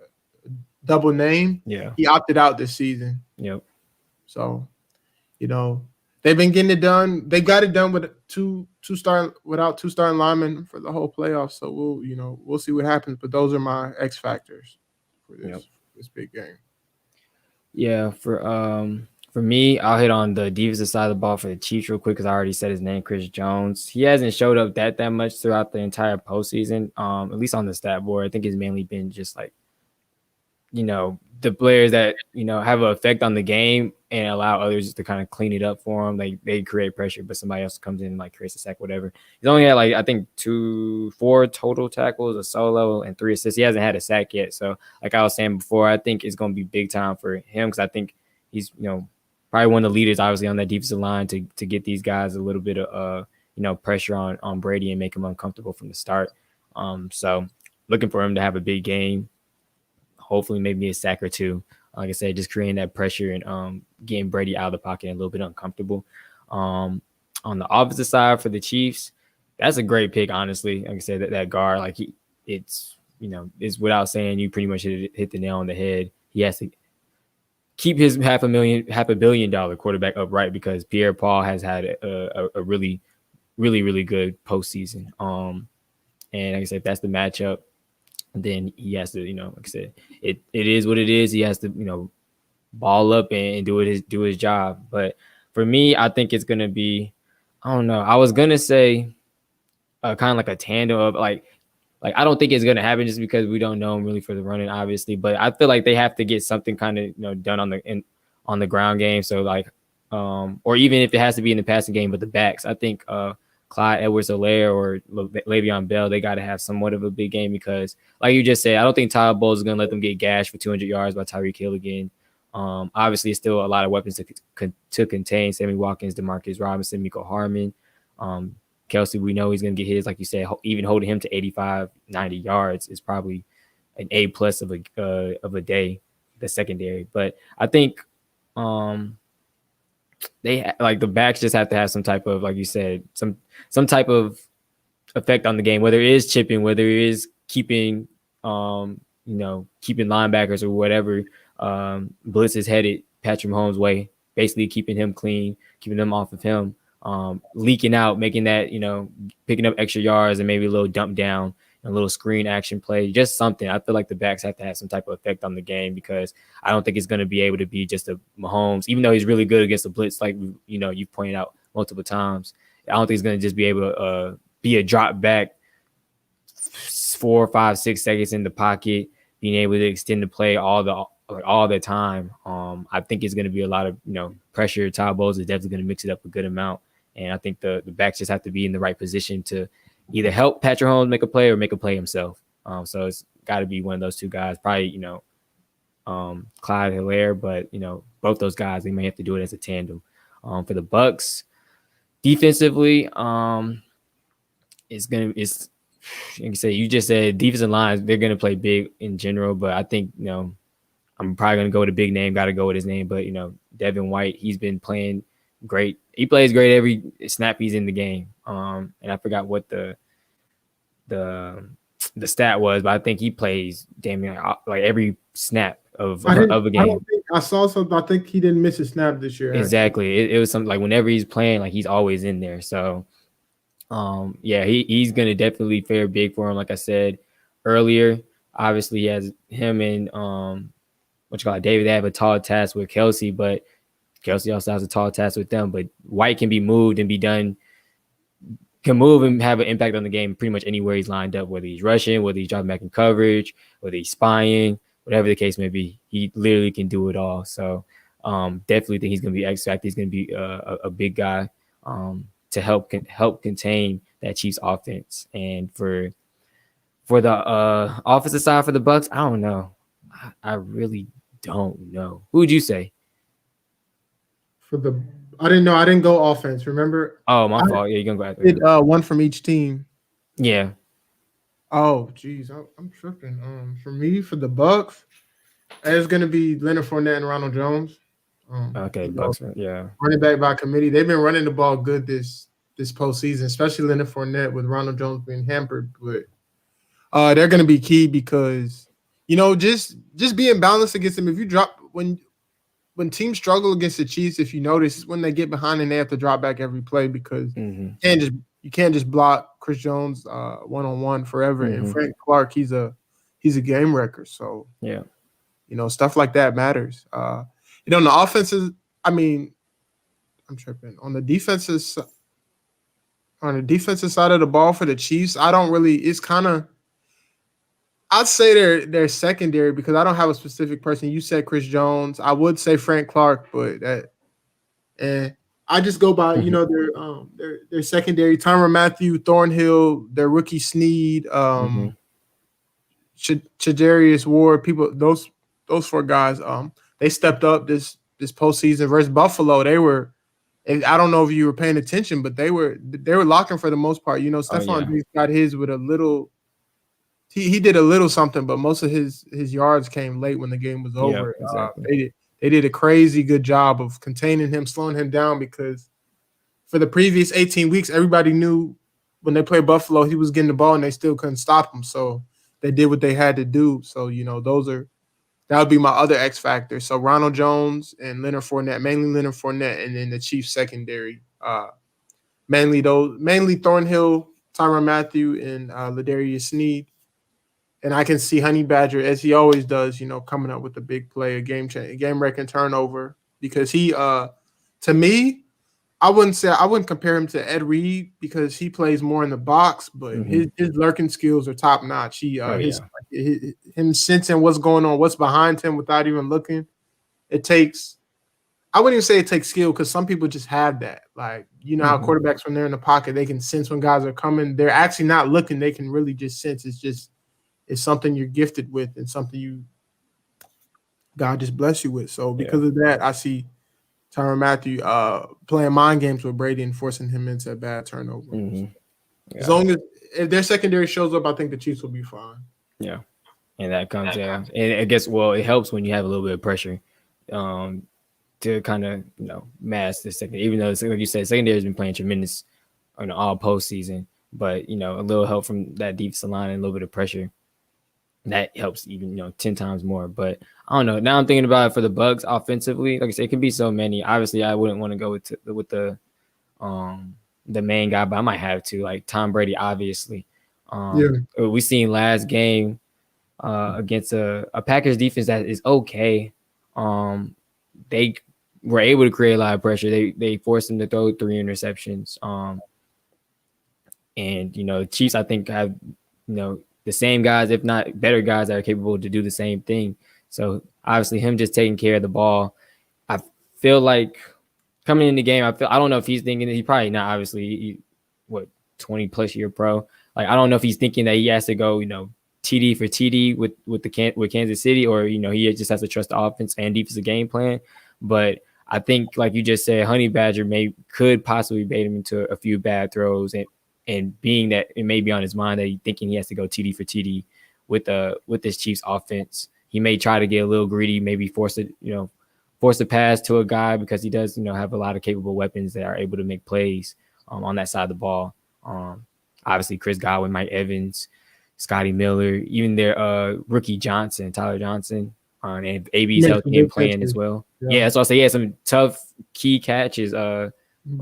a double name. Yeah. He opted out this season. Yep. So, they've been getting it done. They got it done with without two starting linemen for the whole playoffs. So we'll see what happens. But those are my X factors for this big game. Yeah, for me, I'll hit on the defensive side of the ball for the Chiefs real quick because I already said his name, Chris Jones. He hasn't showed up that much throughout the entire postseason, at least on the stat board. I think it's mainly been just like, the players that, have an effect on the game and allow others to kind of clean it up for them. Like they create pressure, but somebody else comes in and like creates a sack, whatever. He's only had I think 4 total tackles, a solo, and 3 assists. He hasn't had a sack yet. So like I was saying before, I think it's going to be big time for him because I think he's, probably one of the leaders, obviously, on that defensive line to get these guys a little bit of, pressure on Brady and make him uncomfortable from the start. So looking for him to have a big game, hopefully maybe a sack or 2. Like I said, just creating that pressure and getting Brady out of the pocket and a little bit uncomfortable. On the opposite side for the Chiefs, that's a great pick, honestly. Like I said, that guard, it's without saying, you pretty much hit the nail on the head. He has to keep his $500 million quarterback upright because Pierre-Paul has had a really, really, really good postseason. And like I said, if that's the matchup, then he has to, like I said, it is what it is. He has to, ball up and do his job. But for me, I think it's gonna be, I don't know. I was gonna say kind of like a tandem of Like I don't think it's gonna happen just because we don't know him really for the running, obviously. But I feel like they have to get something kind of done on the ground game. So like, or even if it has to be in the passing game, but the backs, I think Clyde Edwards-Helaire or Le'Veon Bell, they got to have somewhat of a big game because, like you just said, I don't think Tyler Bowles is gonna let them get gashed for 200 yards by Tyreek Hill again. Obviously, it's still a lot of weapons to contain. Sammy Watkins, Demarcus Robinson, Miko Harmon. Kelsey, we know he's going to get his, like you said, even holding him to 85, 90 yards is probably an A plus of a day, the secondary. But I think they like the backs just have to have some type of, like you said, some type of effect on the game, whether it is chipping, whether it is keeping, keeping linebackers or whatever blitz is headed Patrick Mahomes' way, basically keeping him clean, keeping them off of him. Leaking out, making that, picking up extra yards and maybe a little dump down, a little screen action play, just something. I feel like the backs have to have some type of effect on the game because I don't think it's going to be able to be just a Mahomes, even though he's really good against the blitz, like, you've pointed out multiple times. I don't think he's going to just be able to be a drop back 4, 5, 6 seconds in the pocket, being able to extend the play all the time. I think it's going to be a lot of, pressure. Todd Bowles is definitely going to mix it up a good amount. And I think the backs just have to be in the right position to either help Patrick Mahomes make a play or make a play himself. So it's got to be one of those two guys, probably, Clyde Helaire, but, both those guys, they may have to do it as a tandem. For the Bucks, defensively, it's like you say, you just said defensive lines, they're going to play big in general, but I think, I'm probably going to go with a big name, got to go with his name, but, Devin White, he's been playing great. He plays great every snap he's in the game. And I forgot what the stat was, but I think he plays damn near like every snap of a game. I don't think I saw something. I think he didn't miss a snap this year. Exactly. It was something like whenever he's playing, like he's always in there. So, he's going to definitely fare big for him. Like I said earlier, obviously he has him and David. They have a tall task with Kelsey, but Kelsey also has a tall task with them. But White can be moved and can move and have an impact on the game pretty much anywhere he's lined up, whether he's rushing, whether he's dropping back in coverage, whether he's spying, whatever the case may be. He literally can do it all. So definitely think he's going to be X factor. He's going to be a big guy to help contain that Chiefs offense. And for the offensive side for the Bucks, I don't know. I really don't know. Who would you say? I didn't know. I didn't go offense. Remember? Oh, my fault. Yeah, you're gonna go after. One from each team. Yeah. Oh, geez, I'm tripping. For me, for the Bucks, it's gonna be Leonard Fournette and Ronald Jones. Okay, Bucks. Yeah. Running back by committee. They've been running the ball good this postseason, especially Leonard Fournette with Ronald Jones being hampered. But they're gonna be key because just being balanced against them. If you drop when teams struggle against the Chiefs, if you notice, when they get behind and they have to drop back every play because you can't just block Chris Jones one-on-one forever. And Frank Clark, he's a game wrecker. So yeah, stuff like that matters. On the offenses, I'm tripping. On the defensive side of the ball for the Chiefs, it's kind of, I'd say they're secondary because I don't have a specific person. You said Chris Jones. I would say Frank Clark, but I just go by their secondary. Tyrann Mathieu, Thornhill, their rookie Sneed, Chadarius Ward. People, those four guys. They stepped up this postseason versus Buffalo. They were. I don't know if you were paying attention, but they were locking for the most part. Stephon Diggs got his with a little. He did a little something, but most of his yards came late when the game was over. Yeah, exactly. They did a crazy good job of containing him, slowing him down because for the previous 18 weeks, everybody knew when they played Buffalo, he was getting the ball and they still couldn't stop him. So they did what they had to do. So, that would be my other X factor. So Ronald Jones and Leonard Fournette, mainly Leonard Fournette, and then the Chiefs secondary. Mainly Thornhill, Tyrann Mathieu, and Ladarius Sneed. And I can see Honey Badger, as he always does, coming up with a big play, a game wrecking turnover. Because he, to me, I wouldn't compare him to Ed Reed because he plays more in the box, but Mm-hmm. his lurking skills are top notch. Oh yeah. Him sensing what's going on, what's behind him without even looking. It takes I wouldn't even say it takes skill because some people just have that. Like, you know how Mm-hmm. quarterbacks when they're in the pocket, they can sense when guys are coming. They're actually not looking, they can really just sense. It's something you're gifted with and something you God just bless you with. So Yeah. because of that, I see Tyrann Mathieu playing mind games with Brady and forcing him into a bad turnover. Mm-hmm. As Yeah. long as if their secondary shows up, I think the Chiefs will be fine. Yeah. And that comes, yeah. And I guess, well, it helps when you have a little bit of pressure, um, to kind of, mask the second, even though, like you said, secondary has been playing tremendous on all postseason, but, a little help from that defensive line and a little bit of pressure, that helps even, 10 times more. But I don't know. Now I'm thinking about it for the Bucks offensively. Like I said, it can be so many. Obviously, I wouldn't want to go with the main guy, but I might have to, like Tom Brady, obviously. Yeah. We seen last game against a Packers defense that is okay. They were able to create a lot of pressure. They forced him to throw 3 interceptions. And the Chiefs, I think, have the same guys, if not better guys, that are capable to do the same thing. So obviously, him just taking care of the ball, I feel like coming in the game, I don't know if he's thinking that he probably not. Obviously, 20+ year pro. Like, I don't know if he's thinking that he has to go, TD for TD with Kansas City, or he just has to trust the offense and defensive game plan. But I think, like you just said, Honey Badger could possibly bait him into a few bad throws, and being that it may be on his mind that he's thinking he has to go TD for TD with this Chiefs offense, he may try to get a little greedy, maybe force a pass to a guy because he does have a lot of capable weapons that are able to make plays on that side of the ball. Obviously, Chris Godwin, Mike Evans, Scotty Miller, even their rookie Tyler Johnson, and He AB's makes some healthy and good playing as catches. well. Yeah. Yeah, so I say, yeah, some tough key catches. What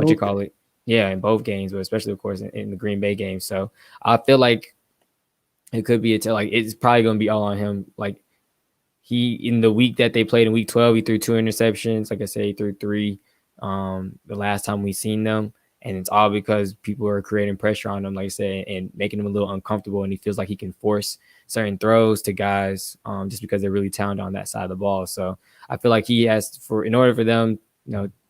you Both call it? Yeah, in both games, but especially, of course, in the Green Bay game. So I feel like it could be like it's probably going to be all on him. Like, he, in the week that they played in week 12, he threw 2 interceptions. Like I said, he threw 3 the last time we seen them. And it's all because people are creating pressure on him, like I said, and making him a little uncomfortable. And he feels like he can force certain throws to guys just because they're really talented on that side of the ball. So I feel like he has in order for them,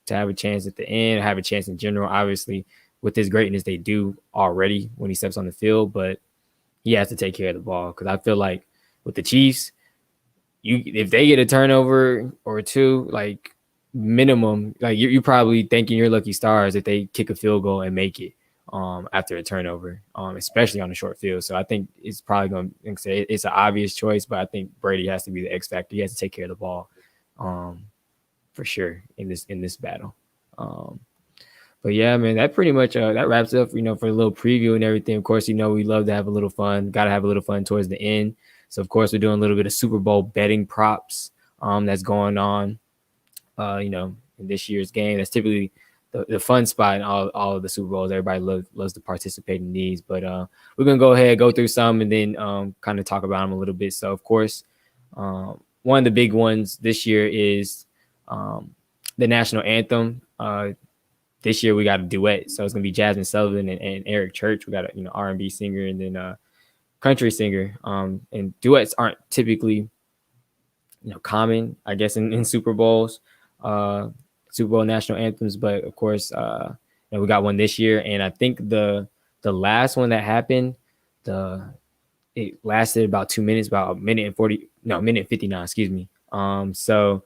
to have a chance at the end, have a chance in general, obviously, with his greatness, they do already when he steps on the field. But he has to take care of the ball, because I feel like with the Chiefs, if they get a turnover or two, like minimum, like you're probably thanking your lucky stars if they kick a field goal and make it after a turnover, especially on a short field. So I think it's probably going to say it's an obvious choice, but I think Brady has to be the X factor. He has to take care of the ball for sure in this battle. But yeah, man, that pretty much that wraps up, for a little preview and everything. Of course, we love to have a little fun. Got to have a little fun towards the end. So of course, we're doing a little bit of Super Bowl betting props that's going on, in this year's game. That's typically the fun spot in all of the Super Bowls. Everybody loves to participate in these. But we're gonna go through some, and then kind of talk about them a little bit. So of course, one of the big ones this year is the National Anthem. This year we got a duet, so it's gonna be Jasmine Sullivan and Eric Church. We got a R&B singer and then country singer. And duets aren't typically common, I guess, in Super Bowls, Super Bowl national anthems. But of course, we got one this year, and I think the last one that happened, it lasted about 2 minutes, about a minute and 40, no, minute and 59, excuse me. So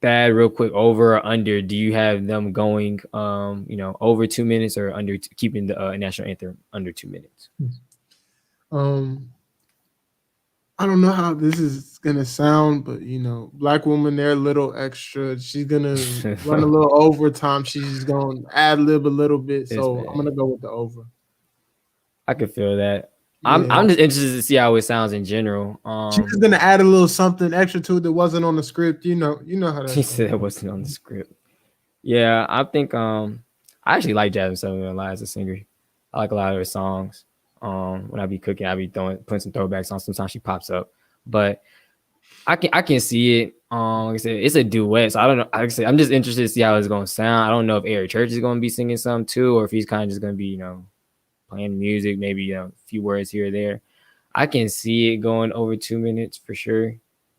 that real quick, over or under, do you have them going over 2 minutes, or under, keeping the national anthem under 2 minutes? Um, I don't know how this is gonna sound, but black woman, they're a little extra. She's gonna run a little overtime. She's just gonna ad lib a little bit. This So I'm man, gonna go with the over. I could feel that. Yeah, I'm just interested to see how it sounds in general. she's just gonna add a little something extra to it that wasn't on the script. You know how He that's going. said it wasn't on the script. Yeah, I think I actually like Jasmine Sullivan a lot as a singer. I like a lot of her songs. When I be cooking, I be putting some throwbacks on. Sometimes she pops up, but I can see it. Like I said, it's a duet, so I don't know. Like I said, I'm just interested to see how it's gonna sound. I don't know if Eric Church is gonna be singing something too, or if he's kind of just gonna be, playing music, maybe a few words here or there. I can see it going over 2 minutes for sure,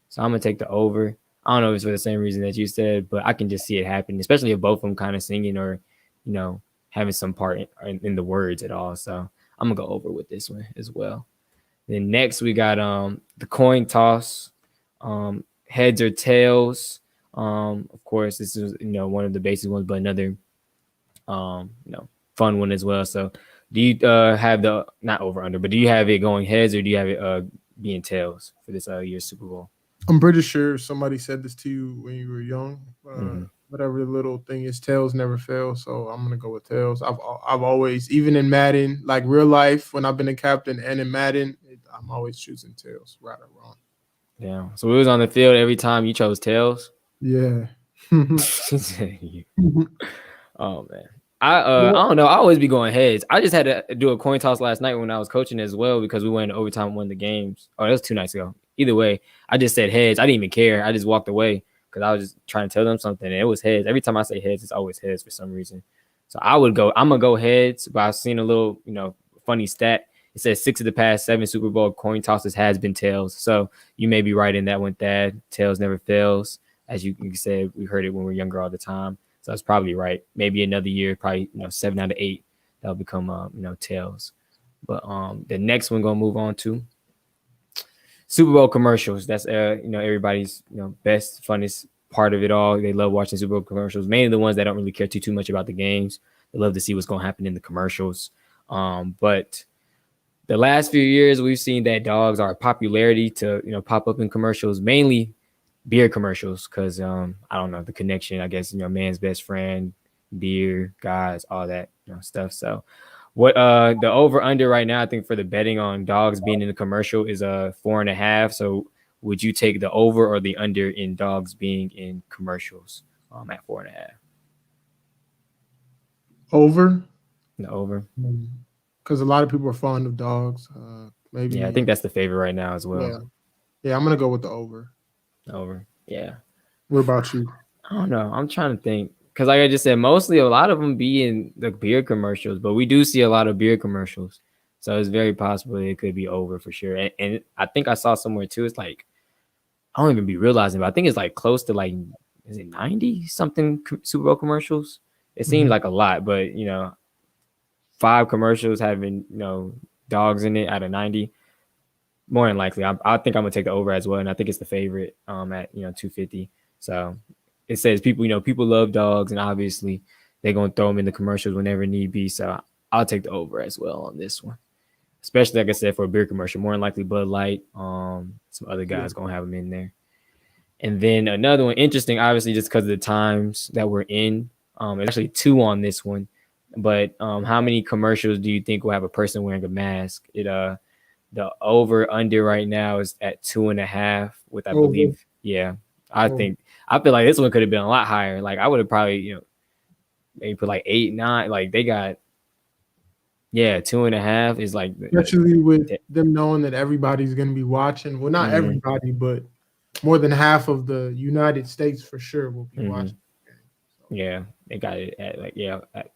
so I'm gonna take the over. I don't know if it's for the same reason that you said, but I can just see it happening, especially if both of them kind of singing or, you know, having some part in the words at all. So I'm gonna go over with this one as well. Then next we got the coin toss, heads or tails. Of course, this is one of the basic ones, but another fun one as well. So do you have the not over under, but do you have it going heads or do you have it being tails for this year's Super Bowl? I'm pretty sure somebody said this to you when you were young. Mm-hmm. Whatever the little thing is, tails never fail. So I'm gonna go with tails. I've always, even in Madden, like real life, when I've been a captain and in Madden, I'm always choosing tails, right or wrong. Yeah. So we was on the field every time you chose tails. Yeah. Oh man. I don't know. I always be going heads. I just had to do a coin toss last night when I was coaching as well because we went in overtime and won the games. Oh, that was 2 nights ago. Either way, I just said heads. I didn't even care. I just walked away because I was just trying to tell them something. And it was heads. Every time I say heads, it's always heads for some reason. So I'm gonna go heads, but I've seen a little, funny stat. It says 6 of the past 7 Super Bowl coin tosses has been tails. So you may be right in that one, Thad. Tails never fails. As you said, we heard it when we were younger all the time. So that's probably right. Maybe another year, probably 7 out of 8, that'll become tails. But the next one gonna move on to Super Bowl commercials. That's everybody's best funnest part of it all. They love watching Super Bowl commercials. Mainly the ones that don't really care too much about the games. They love to see what's gonna happen in the commercials. But the last few years, we've seen that dogs are a popularity to pop up in commercials, mainly beer commercials, because I don't know the connection. I guess man's best friend, beer, guys, all that stuff. So, what the over under right now? I think for the betting on dogs being in the commercial is 4.5. So, would you take the over or the under in dogs being in commercials? At 4.5. Over. The over. Because a lot of people are fond of dogs. Yeah, I Maybe. think that's the favorite right now as well. Yeah. Yeah, I'm gonna go with the over. Over. Yeah. What about you? I don't know. I'm trying to think because, like I just said, mostly a lot of them be in the beer commercials, but we do see a lot of beer commercials, so it's very possible it could be over for sure. And I think I saw somewhere too. It's like I don't even be realizing, but I think it's like close to like is it 90 something Super Bowl commercials? It seems like a lot, but 5 commercials having dogs in it out of 90. More than likely, I think I'm gonna take the over as well, and I think it's the favorite at 250. So it says people love dogs, and obviously they're gonna throw them in the commercials whenever need be. So I'll take the over as well on this one, especially like I said for a beer commercial. More than likely Bud Light, some other guys gonna have them in there. And then another one interesting, obviously just because of the times that we're in. There's actually 2 on this one, but how many commercials do you think will have a person wearing a mask? The over under right now is at 2.5 with I believe I feel like this one could have been a lot higher. Like I would have probably maybe put like 8, 9. Like they got 2.5 is like Especially with them knowing that everybody's gonna be watching. Well, not everybody, but more than half of the United States for sure will be watching. So. Yeah, they got it at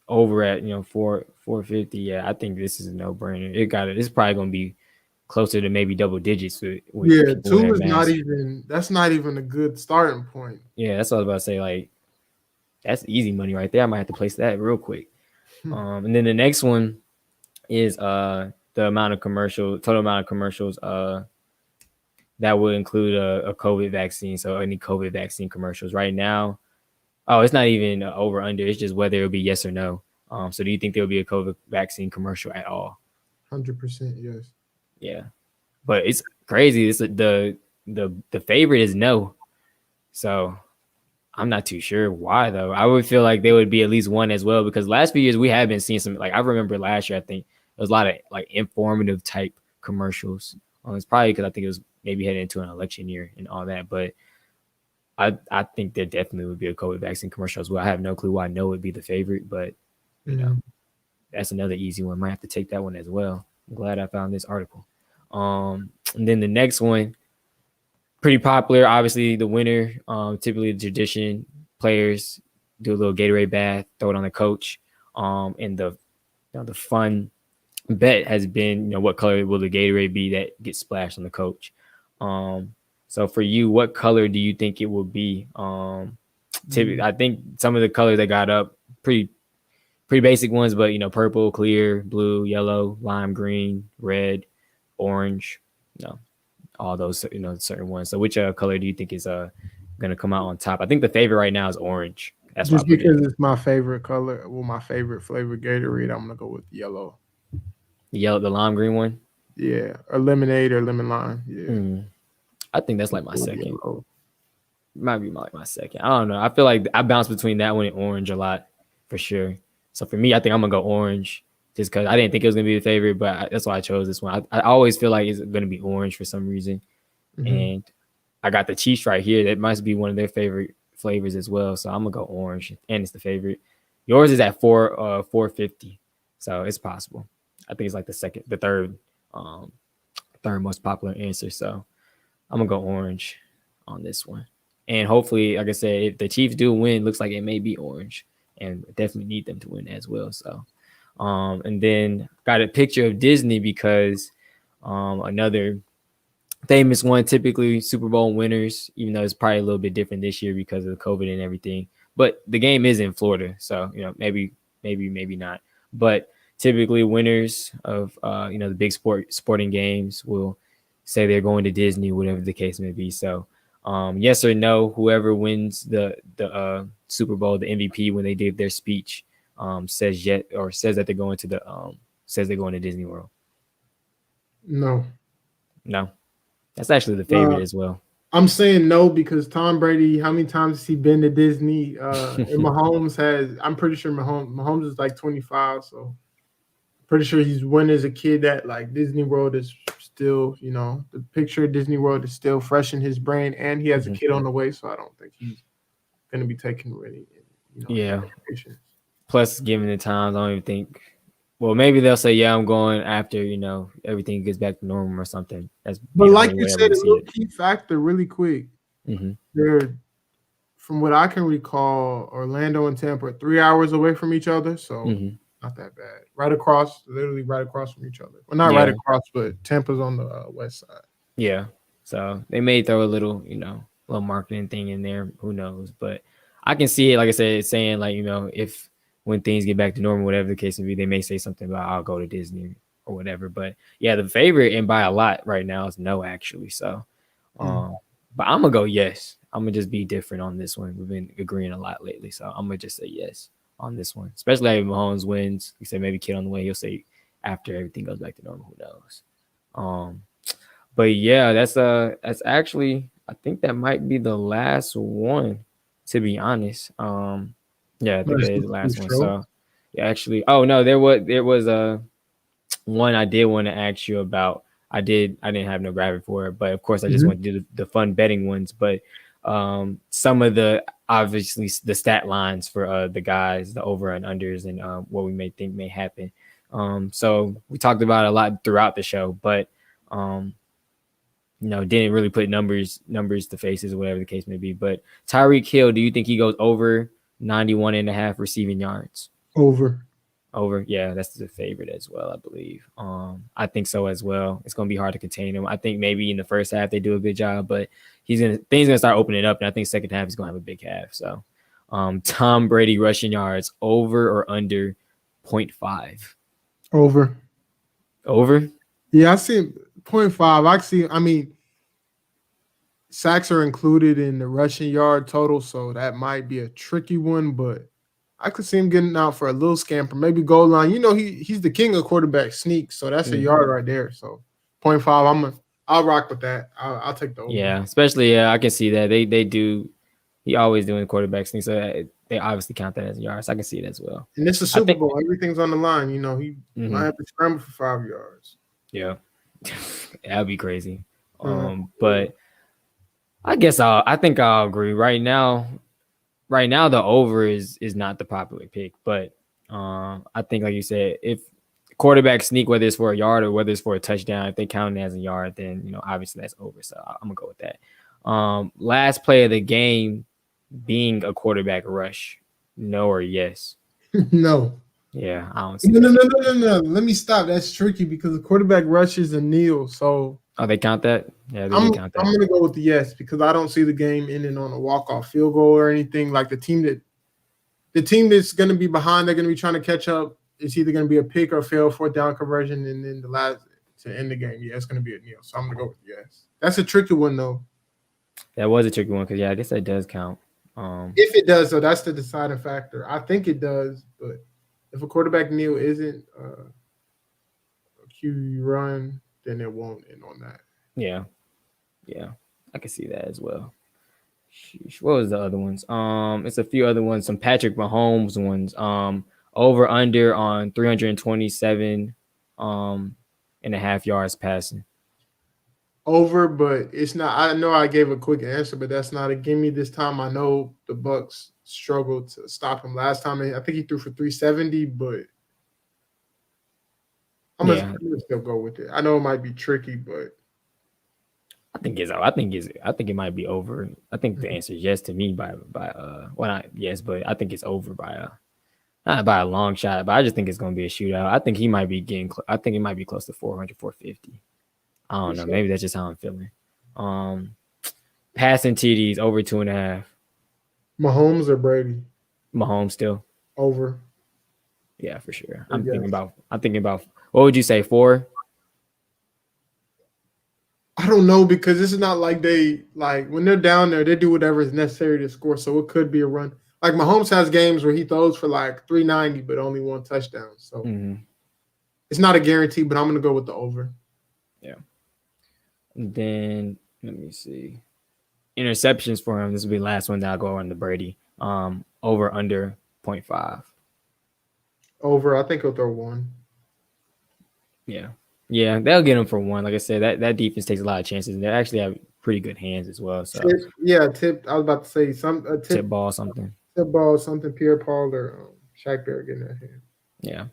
over at 450. Yeah, I think this is a no brainer. It's probably gonna be closer to maybe double digits with 2 is not even. That's not even a good starting point. Yeah, that's what I was about to say. Like that's easy money right there. I might have to place that real quick. And then the next one is the total amount of commercials that would include a COVID vaccine. So any COVID vaccine commercials right now. Oh, it's not even over under. It's just whether it'll be yes or no. So do you think there'll be a COVID vaccine commercial at all? 100% yes. Yeah, but it's crazy. It's the favorite is no. So I'm not too sure why though. I would feel like there would be at least one as well because last few years we have been seeing some. Like I remember last year, I think there was a lot of like informative type commercials. It's probably because I think it was maybe heading into an election year and all that. But I think there definitely would be a COVID vaccine commercial as well. I have no clue why no would be the favorite, but that's another easy one. Might have to take that one as well. I'm glad I found this article. And then the next one, pretty popular. Obviously, the winner, typically the tradition, players do a little Gatorade bath, throw it on the coach, and the fun bet has been, what color will the Gatorade be that gets splashed on the coach? So for you, what color do you think it will be? Typically, I think some of the colors that got up pretty basic ones, but purple, clear, blue, yellow, lime green, red, orange, all those certain ones. So which color do you think is gonna come out on top? I think the favorite right now is orange. That's why I Just put it because in. it's my favorite color, well, my favorite flavor Gatorade, I'm gonna go with yellow. The yellow, the lime green one. Yeah, or lemonade or lemon lime. Yeah, I think that's like let's my go with second. yellow. Might be like my second. I don't know. I feel like I bounce between that one and orange a lot for sure. So for me, I think I'm gonna go orange just because I didn't think it was gonna be the favorite, but that's why I chose this one. I always feel like it's gonna be orange for some reason, Mm-hmm. and I got the Chiefs right here. That must be one of their favorite flavors as well. So I'm gonna go orange, and it's the favorite. Yours is at 450, so it's possible. I think it's like the third most popular answer. So I'm gonna go orange on this one. And hopefully, like I said, if the Chiefs do win, looks like it may be orange, and definitely need them to win as well. So, and then got a picture of Disney because another famous one, typically Super Bowl winners, even though it's probably a little bit different this year because of the COVID and everything. But the game is in Florida, so maybe not. But typically, winners of the big sporting games will say they're going to Disney, whatever the case may be. So, yes or no, whoever wins the Super Bowl, the MVP, when they did their speech, says yet or says that they're going to says they're going to Disney World. No, No, that's actually the favorite uh, as well. I'm saying no because Tom Brady. How many times has he been to Disney? And Mahomes has. I'm pretty sure Mahomes is like 25, so pretty sure he's went as a kid that like Disney World is still, the picture of Disney World is still fresh in his brain, and he has a Mhm. kid on the way, so I don't think he's going to be taking really, Yeah. vacations. Plus, given the times, I don't even think. Well, maybe they'll say, "Yeah, I'm going after everything gets back to normal or something." That's be But the like only you way I said, really a see little it. key factor, really quick. Hmm. They're, from what I can recall, Orlando and Tampa are 3 hours away from each other, so Hmm. not that bad. Right across, literally right across from each other. Well, not right Yeah, across, but Tampa's on the west side. yeah. So they may throw a little marketing thing in there. Who knows? But I can see it. Like I said, saying like if when things get back to normal, whatever the case may be, they may say something about I'll go to Disney or whatever. But yeah, the favorite and by a lot right now is no, actually. So, Mm. um, but I'm gonna go yes. I'm gonna just be different on this one. We've been agreeing a lot lately, so I'm gonna just say yes on this one. Especially if Mahomes wins, he said maybe kid on the way. He'll say after everything goes back to normal. Who knows? Um, but yeah, that's actually I think that might be the last one, to be honest. Yeah, I think That's that is the for last one. sure. So yeah, actually, oh no, there was a one I did want to ask you about. I didn't have no gravity for it, but of course I just Mhm. want to do the fun betting ones. But some of the obviously the stat lines for the guys, the over and unders, and what we may think may happen. So we talked about it a lot throughout the show, but um, didn't really put numbers to faces or whatever the case may be. But Tyreek Hill, do you think he goes over 91.5 receiving yards? Over. Over, yeah, that's the favorite as well, I believe. I think so as well. It's gonna be hard to contain him. I think maybe in the first half they do a good job, but things gonna start opening up, and I think second half he's gonna have a big half. So, Tom Brady rushing yards over or under 0.5? Over. Over. Yeah, I see point five. I mean, sacks are included in the rushing yard total, so that might be a tricky one, but I could see him getting out for a little scamper, maybe goal line. He's the king of quarterback sneaks, so that's a Mm, yard right there. So point five, I'll rock with that. I'll take the over. yeah, especially I can see that they do. He always doing quarterback sneaks, so they obviously count that as yards. I can see it as well. And it's a I Super think. Bowl. Everything's on the line. He might Mhm, have to scramble for 5 yards. yeah, that'd be crazy. Uh, But I think I'll agree. Right now the over is not the popular pick, but I think like you said, if quarterback sneak, whether it's for a yard or whether it's for a touchdown, if they count it as a yard, then obviously that's over. So I'm gonna go with that. Last play of the game being a quarterback rush. No or yes? No. Yeah, I don't see No, no, that. no, no, no, no. Let me stop. That's tricky because the quarterback rushes a kneel. So Oh, they count that? Yeah, they I'm do count that. I'm gonna go with the yes because I don't see the game ending on a walk-off field goal or anything. Like the team that's gonna be behind, they're gonna be trying to catch up. It's either gonna be a pick or fail fourth down conversion, and then the last to end the game. Yeah, it's gonna be a kneel. So I'm gonna go with yes. That's a tricky one though. That was a tricky one because yeah, I guess that does count. If it does, so that's the deciding factor. I think it does, but if a quarterback kneel isn't a QB run, then it won't end on that. Yeah, yeah, I can see that as well. Sheesh. What was the other ones? It's a few other ones. Some Patrick Mahomes ones. Over under on 327 and a half yards passing. Over, but it's not. I know I gave a quick answer, but that's not a gimme this time. I know the Bucks struggled to stop him last time. I think he threw for 370, but Yeah, I'm gonna still go with it. I know it might be tricky, but I think it might be over. I think the answer is yes to me by well not yes, but I think it's over by not by a long shot, but I just think it's going to be a shootout. I think he might be I think it might be close to 400, 450. I for don't know. sure. Maybe that's just how I'm feeling. Um, Passing TDs over 2.5. Mahomes or Brady Mahomes still. over. Yeah, for sure. Yes. I'm thinking about. What would you say? 4? I don't know because this is not like they like when they're down there, they do whatever is necessary to score. So it could be a run. Like Mahomes has games where he throws for like 390, but only one touchdown. So Mm-hmm. it's not a guarantee, but I'm gonna go with the over. Yeah. And then let me see. Interceptions for him. This will be the last one that I'll go on the Brady. Over under zero point 0.5. Over. I think he'll throw one. Yeah. Yeah, they'll get him for one. Like I said, that defense takes a lot of chances, and they actually have pretty good hands as well. So Tip, yeah, tip. I was about to say some a tip tip, ball something. tip ball, something. Pierre Paul or Shaq Barrett getting that hand. Yeah.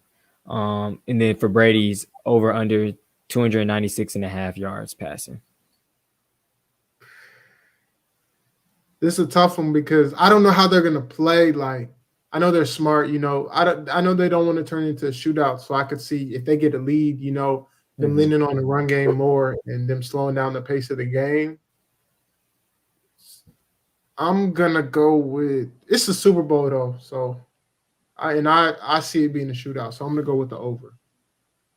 And then for Brady's over under 296 and a half yards passing. This is a tough one because I don't know how they're gonna play. Like I know they're smart. I know they don't want to turn into a shootout. So I could see if they get a lead. Them Mm-hmm. leaning on the run game more and them slowing down the pace of the game. I'm gonna go with it's the Super Bowl though. So I see it being a shootout. So I'm gonna go with the over.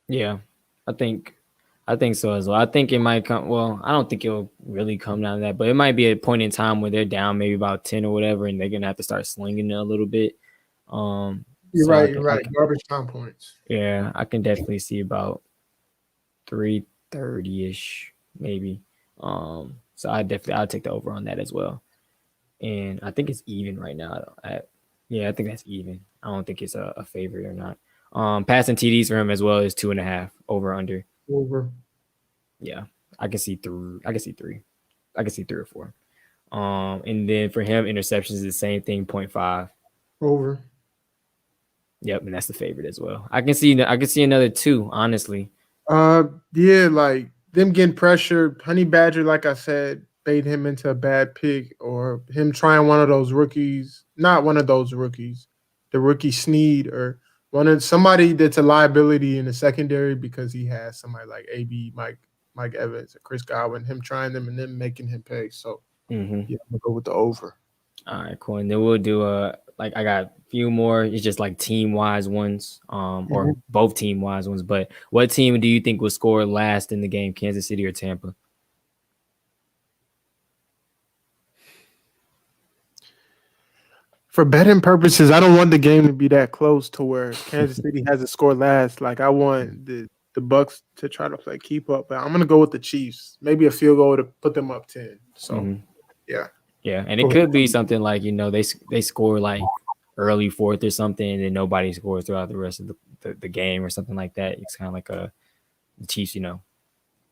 Yeah, I think I think so as well. I think it might come. Well, I don't think it'll really come down to that, but it might be a point in time where they're down maybe about 10 or whatever, and they're gonna have to start slinging it a little bit. You're So I right. You're think right. Garbage time points. yeah, I can definitely see about 330 ish maybe. So I'll take the over on that as well. And I think it's even right now. Yeah, I think that's even. I don't think it's a favorite or not. Passing TDs for him as well is 2.5 over under. Over. Yeah, I can see through. I can see 3. I can see 3 or 4. And then for him, interceptions is the same thing, 0.5. Over. Yep, and that's the favorite as well. I can see. I can see another 2. Honestly. Yeah, like them getting pressure. Honey Badger, like I said, bait him into a bad pick, or him trying one of those rookies. Not one of those rookies, the rookie Sneed, or one of somebody that's a liability in the secondary because he has somebody like AB, Mike Evans, or Chris Godwin. Him trying them and then making him pay. So Mm-hmm. yeah, I'm gonna go with the over. All right, cool. And then we'll do like I got a few more. It's just like team wise ones, or Mhm. both team wise ones. But what team do you think will score last in the game, Kansas City or Tampa? For betting purposes, I don't want the game to be that close to where Kansas City has a score last. Like I want the Bucks to try to play keep up, but I'm gonna go with the Chiefs. Maybe a field goal to put them up 10. So Mm-hmm. yeah, Yeah, and it go ahead. could be something like they score like early fourth or something, and then nobody scores throughout the rest of the game or something like that. It's kind of like the Chiefs,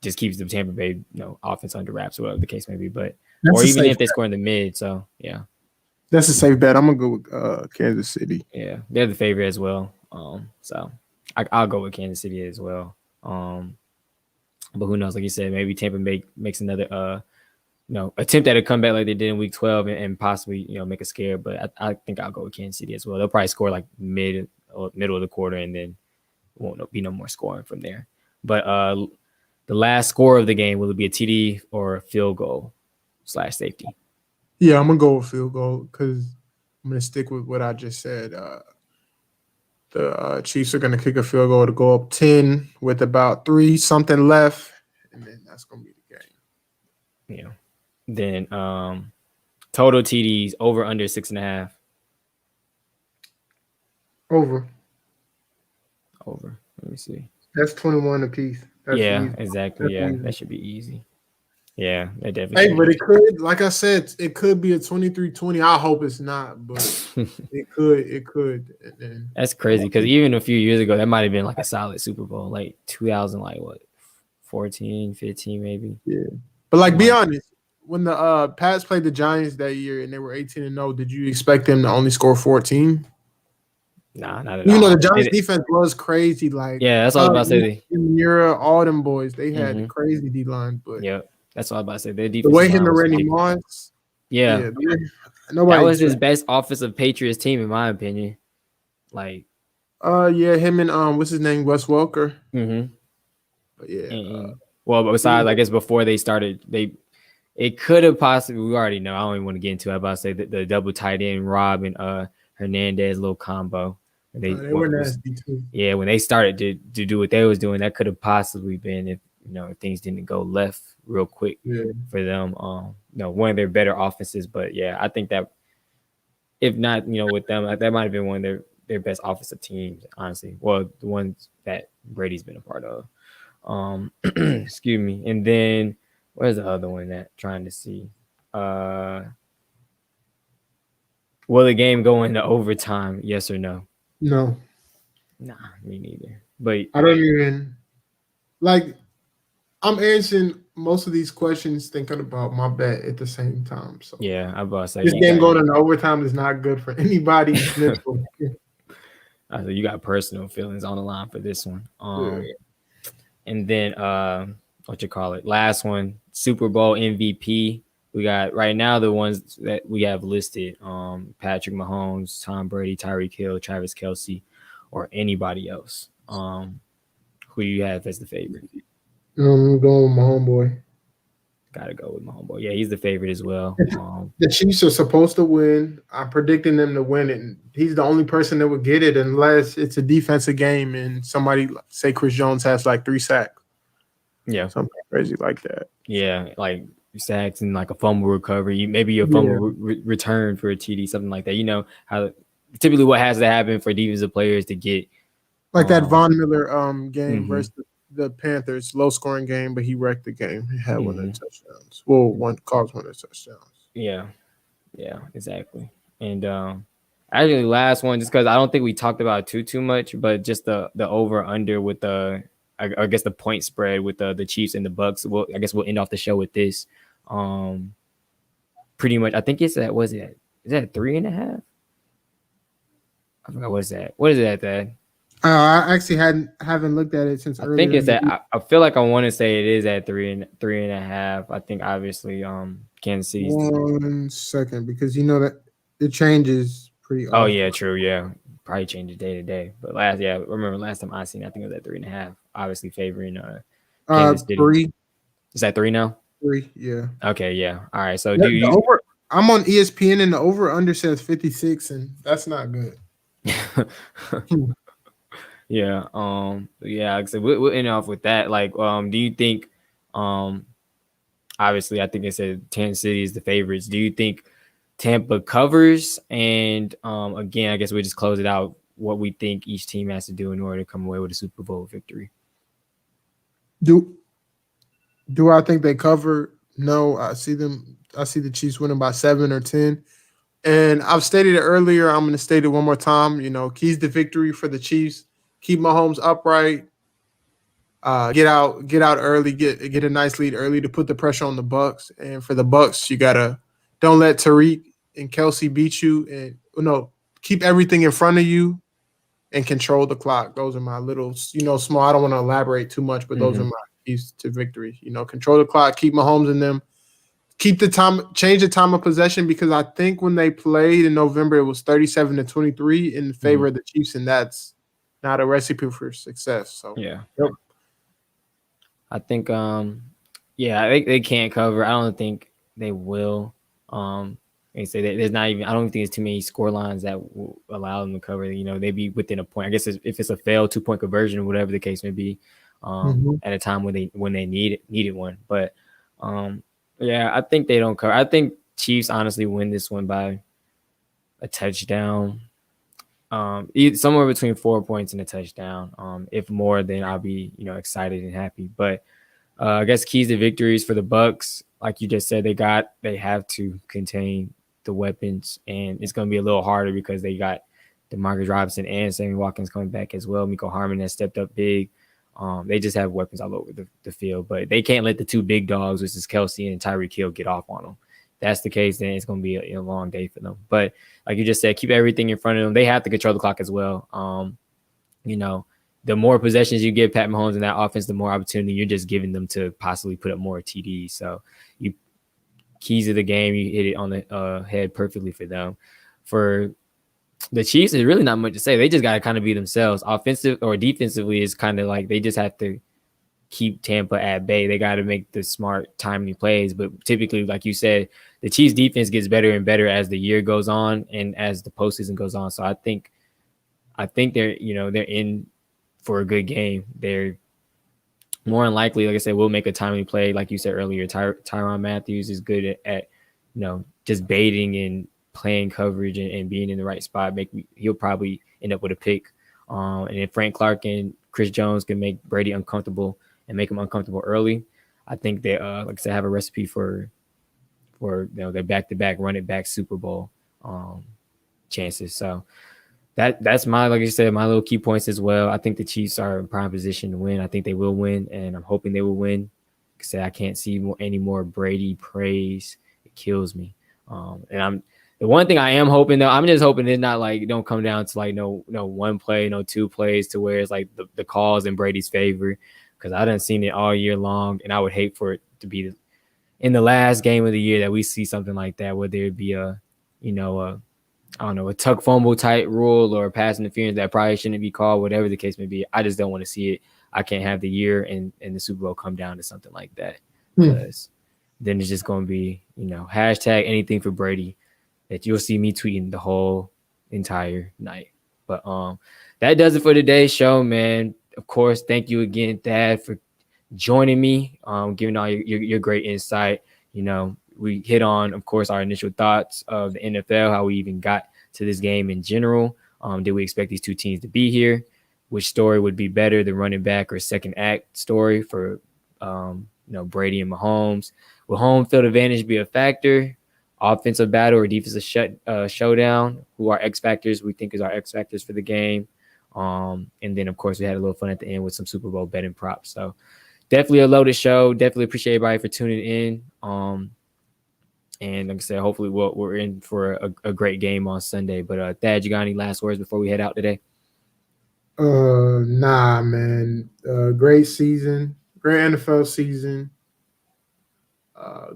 just keeps the Tampa Bay offense under wraps, or whatever the case may be. But That's or a even safe. if they score in the mid, so yeah. That's a safe bet. I'm gonna go with Kansas City. Yeah, they're the favorite as well. So I'll go with Kansas City as well. But who knows? Like you said, maybe Tampa makes attempt at a comeback like they did in week 12 and possibly, make a scare. But I think I'll go with Kansas City as well. They'll probably score like middle of the quarter, and then won't be no more scoring from there. But the last score of the game, will it be a TD or a field goal / safety? Yeah, I'm gonna go with field goal because I'm gonna stick with what I just said. The Chiefs are gonna kick a field goal to go up 10 with about 3 something left, and then that's gonna be the game. Yeah. Then total TDs over under 6.5. Over. Let me see. That's 21 apiece. That's yeah, easy. Exactly. That's easy. That should be easy. Yeah, that definitely. Hey, but it could, like I said, it could be a 23-20. I hope it's not, but it could. It could. And that's crazy because even a few years ago, that might have been like a solid Super Bowl, like 2000, like what, 14, 15 maybe. Yeah, but like, be honest. When the Pats played the Giants that year and they were 18-0, did you expect them to only score 14? Nah, not at all. Even though the Giants defense was crazy, like that's all I was about to say. Mura, all them boys, they had crazy D line, but that's all I was about to say. Their defense. The way him and Randy Moss, nobody. That was his best offensive Patriots team, in my opinion. Like, him and what's his name, Wes Welker. Well, besides, I guess before they started, it could have possibly. We already know. I don't even want to get into it. I'm about to say the double tight end Rob and Hernandez little combo. They were nasty too. Yeah, when they started to do what they was doing, that could have possibly been if things didn't go left real quick for them. One of their better offenses. But yeah, I think that if not, with them, that might have been one of their best offensive teams, honestly. Well, the ones that Brady's been a part of. Excuse me. And then where's the other one that trying to see? Will the game go into overtime? Yes or no? No. Nah, me neither. But I don't even like. I'm answering most of these questions thinking about my bet at the same time. So yeah, I'm about to say this game going into overtime is not good for anybody. So you got personal feelings on the line for this one. And then what you call it? Last one, Super Bowl MVP. We got right now the ones that we have listed: Patrick Mahomes, Tom Brady, Tyreek Hill, Travis Kelce, or anybody else. Who do you have as the favorite? I'm going with my homeboy. Gotta go with my homeboy. Yeah, he's the favorite as well. The Chiefs are supposed to win. I'm predicting them to win it. And he's the only person that would get it unless it's a defensive game and somebody, say Chris Jones, has like 3 sacks. Yeah, something crazy like that. Yeah, like sacks and like a fumble recovery, maybe a fumble return for a TD, something like that. How typically what has to happen for defensive players to get like that Von Miller game versus the Panthers, low scoring game, but he wrecked the game. He had one of the touchdowns. Well, caused one of the touchdowns. Yeah, exactly. And actually, last one, just because I don't think we talked about it too much, but just the over under with the. I guess the point spread with the Chiefs and the Bucks. I guess we'll end off the show with this. Pretty much, I think it's at, is that 3.5? I forgot what is that. What is it at, Dad? I actually haven't looked at it since earlier. I think it's at. I feel like I want to say it is at 3.5. I think obviously Kansas City. 1 second, because that it changes pretty often. Oh yeah, true. Yeah, probably changes day to day. But remember last time I seen it, I think it was at 3.5. Obviously favoring Kansas City. 3. Is that 3 now? 3, yeah. Okay, yeah. All right. So I'm on ESPN and the over under says 56, and that's not good. Yeah. Like I said, we'll end off with that. Like, do you think? Obviously, I think it said Kansas City is the favorites. Do you think Tampa covers? And again, I guess we just close it out. What we think each team has to do in order to come away with a Super Bowl victory. Do I think they cover? No, I see the Chiefs winning by 7 or 10. And I've stated it earlier. I'm going to state it one more time. Keys to victory for the Chiefs: keep Mahomes upright, get out early, get a nice lead early to put the pressure on the Bucks. And for the Bucks, you gotta don't let Tariq and Kelce beat you, and keep everything in front of you and control the clock. Those are my little, small. I don't want to elaborate too much, but those are my keys to victory. Control the clock, keep Mahomes in them change the time of possession, because I think when they played in November, it was 37-23 in favor of the Chiefs, and that's not a recipe for success. So, Yeah. yep. I think yeah, they can't cover. I don't think they will. They say that there's not even, I don't think there's too many score lines that will allow them to cover. You know, they'd be within a point. I guess if it's a failed 2-point conversion, whatever the case may be, at a time when they needed one. But yeah, I think they don't cover. I think Chiefs honestly win this one by a touchdown. Somewhere between 4 points and a touchdown. If more, then I'll be, excited and happy. But I guess keys to victories for the Bucks, like you just said, they have to contain the weapons, and it's going to be a little harder because they got DeMarcus Robinson and Sammy Watkins coming back as well. Miko Harmon has stepped up big. They just have weapons all over the field, but they can't let the two big dogs, which is Kelsey and Tyreek Hill, get off on them. If that's the case, then it's going to be a long day for them. But like you just said, keep everything in front of them. They have to control the clock as well. The more possessions you give Pat Mahomes in that offense, the more opportunity you're just giving them to possibly put up more TDs. So you keys of the game, you hit it on the head perfectly for them. For the Chiefs, there's really not much to say. They just got to kind of be themselves. Offensive or defensively is kind of like they just have to keep Tampa at bay. They got to make the smart, timely plays. But typically, like you said, the Chiefs defense gets better and better as the year goes on and as the postseason goes on. So I think they're in for a good game. They're more than likely, like I said, will make a timely play. Like you said earlier, Tyrann Mathieu is good at just baiting and playing coverage and being in the right spot. He'll probably end up with a pick. And if Frank Clark and Chris Jones can make Brady uncomfortable and make him uncomfortable early, I think they, like I said, have a recipe for their back-to-back run it back Super Bowl chances. So that's my, like I said, my little key points as well. I think the Chiefs are in prime position to win. I think they will win, and I'm hoping they will win. Like I said, I can't see any more Brady praise. It kills me. And the one thing I am hoping, though, I'm just hoping it's not like don't come down to like no one play, no two plays to where it's like the calls in Brady's favor, because I done seen it all year long, and I would hate for it to be in the last game of the year that we see something like that, where there'd be a tuck fumble type rule or pass interference that probably shouldn't be called, whatever the case may be. I just don't want to see it. I can't have the year and the Super Bowl come down to something like that, because then it's just going to be, hashtag anything for Brady that you'll see me tweeting the whole entire night. But that does it for today's show, man. Of course, thank you again, Thad, for joining me, giving all your great insight. We hit on, of course, our initial thoughts of the NFL, how we even got to this game in general. Did we expect these two teams to be here? Which story would be better, the running back or second act story for Brady and Mahomes? Will home field advantage be a factor? Offensive battle or defensive showdown? Who are X factors we think is our X factors for the game? And then, of course, we had a little fun at the end with some Super Bowl betting props. So definitely a loaded show. Definitely appreciate everybody for tuning in. And like I said, hopefully we're in for a great game on Sunday. But Thad, you got any last words before we head out today? Nah, man. Great season. Great NFL season.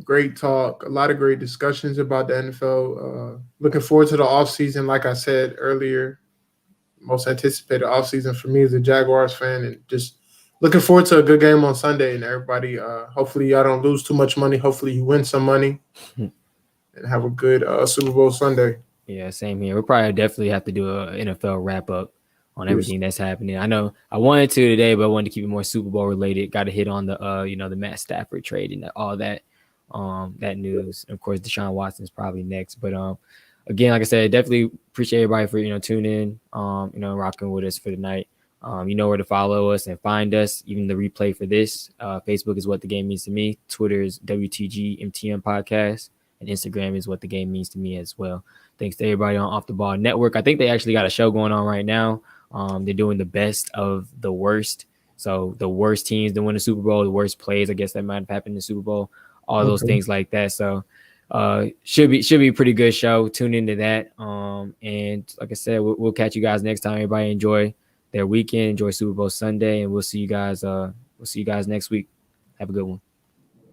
Great talk. A lot of great discussions about the NFL. Looking forward to the offseason. Like I said earlier, most anticipated offseason for me as a Jaguars fan, and just looking forward to a good game on Sunday. And everybody, hopefully y'all don't lose too much money. Hopefully you win some money and have a good Super Bowl Sunday. Yeah, same here. We'll probably definitely have to do an NFL wrap up on everything that's happening. I know I wanted to today, but I wanted to keep it more Super Bowl related. Got to hit on the the Matt Stafford trade and all that that news. And of course, Deshaun Watson's probably next. But again, like I said, definitely appreciate everybody for tuning in, rocking with us for the night. You know where to follow us and find us. Even the replay for this, Facebook is What the Game Means to Me. Twitter is WTG MTM Podcast. And Instagram is What the Game Means to Me as well. Thanks to everybody on Off the Ball Network. I think they actually got a show going on right now. They're doing the best of the worst. So the worst teams to win the Super Bowl, the worst plays, I guess, that might have happened in the Super Bowl, all those things like that. So should be a pretty good show. Tune into that. And like I said, we'll catch you guys next time. Everybody enjoy their weekend, enjoy Super Bowl Sunday, and we'll see you guys next week. Have a good one.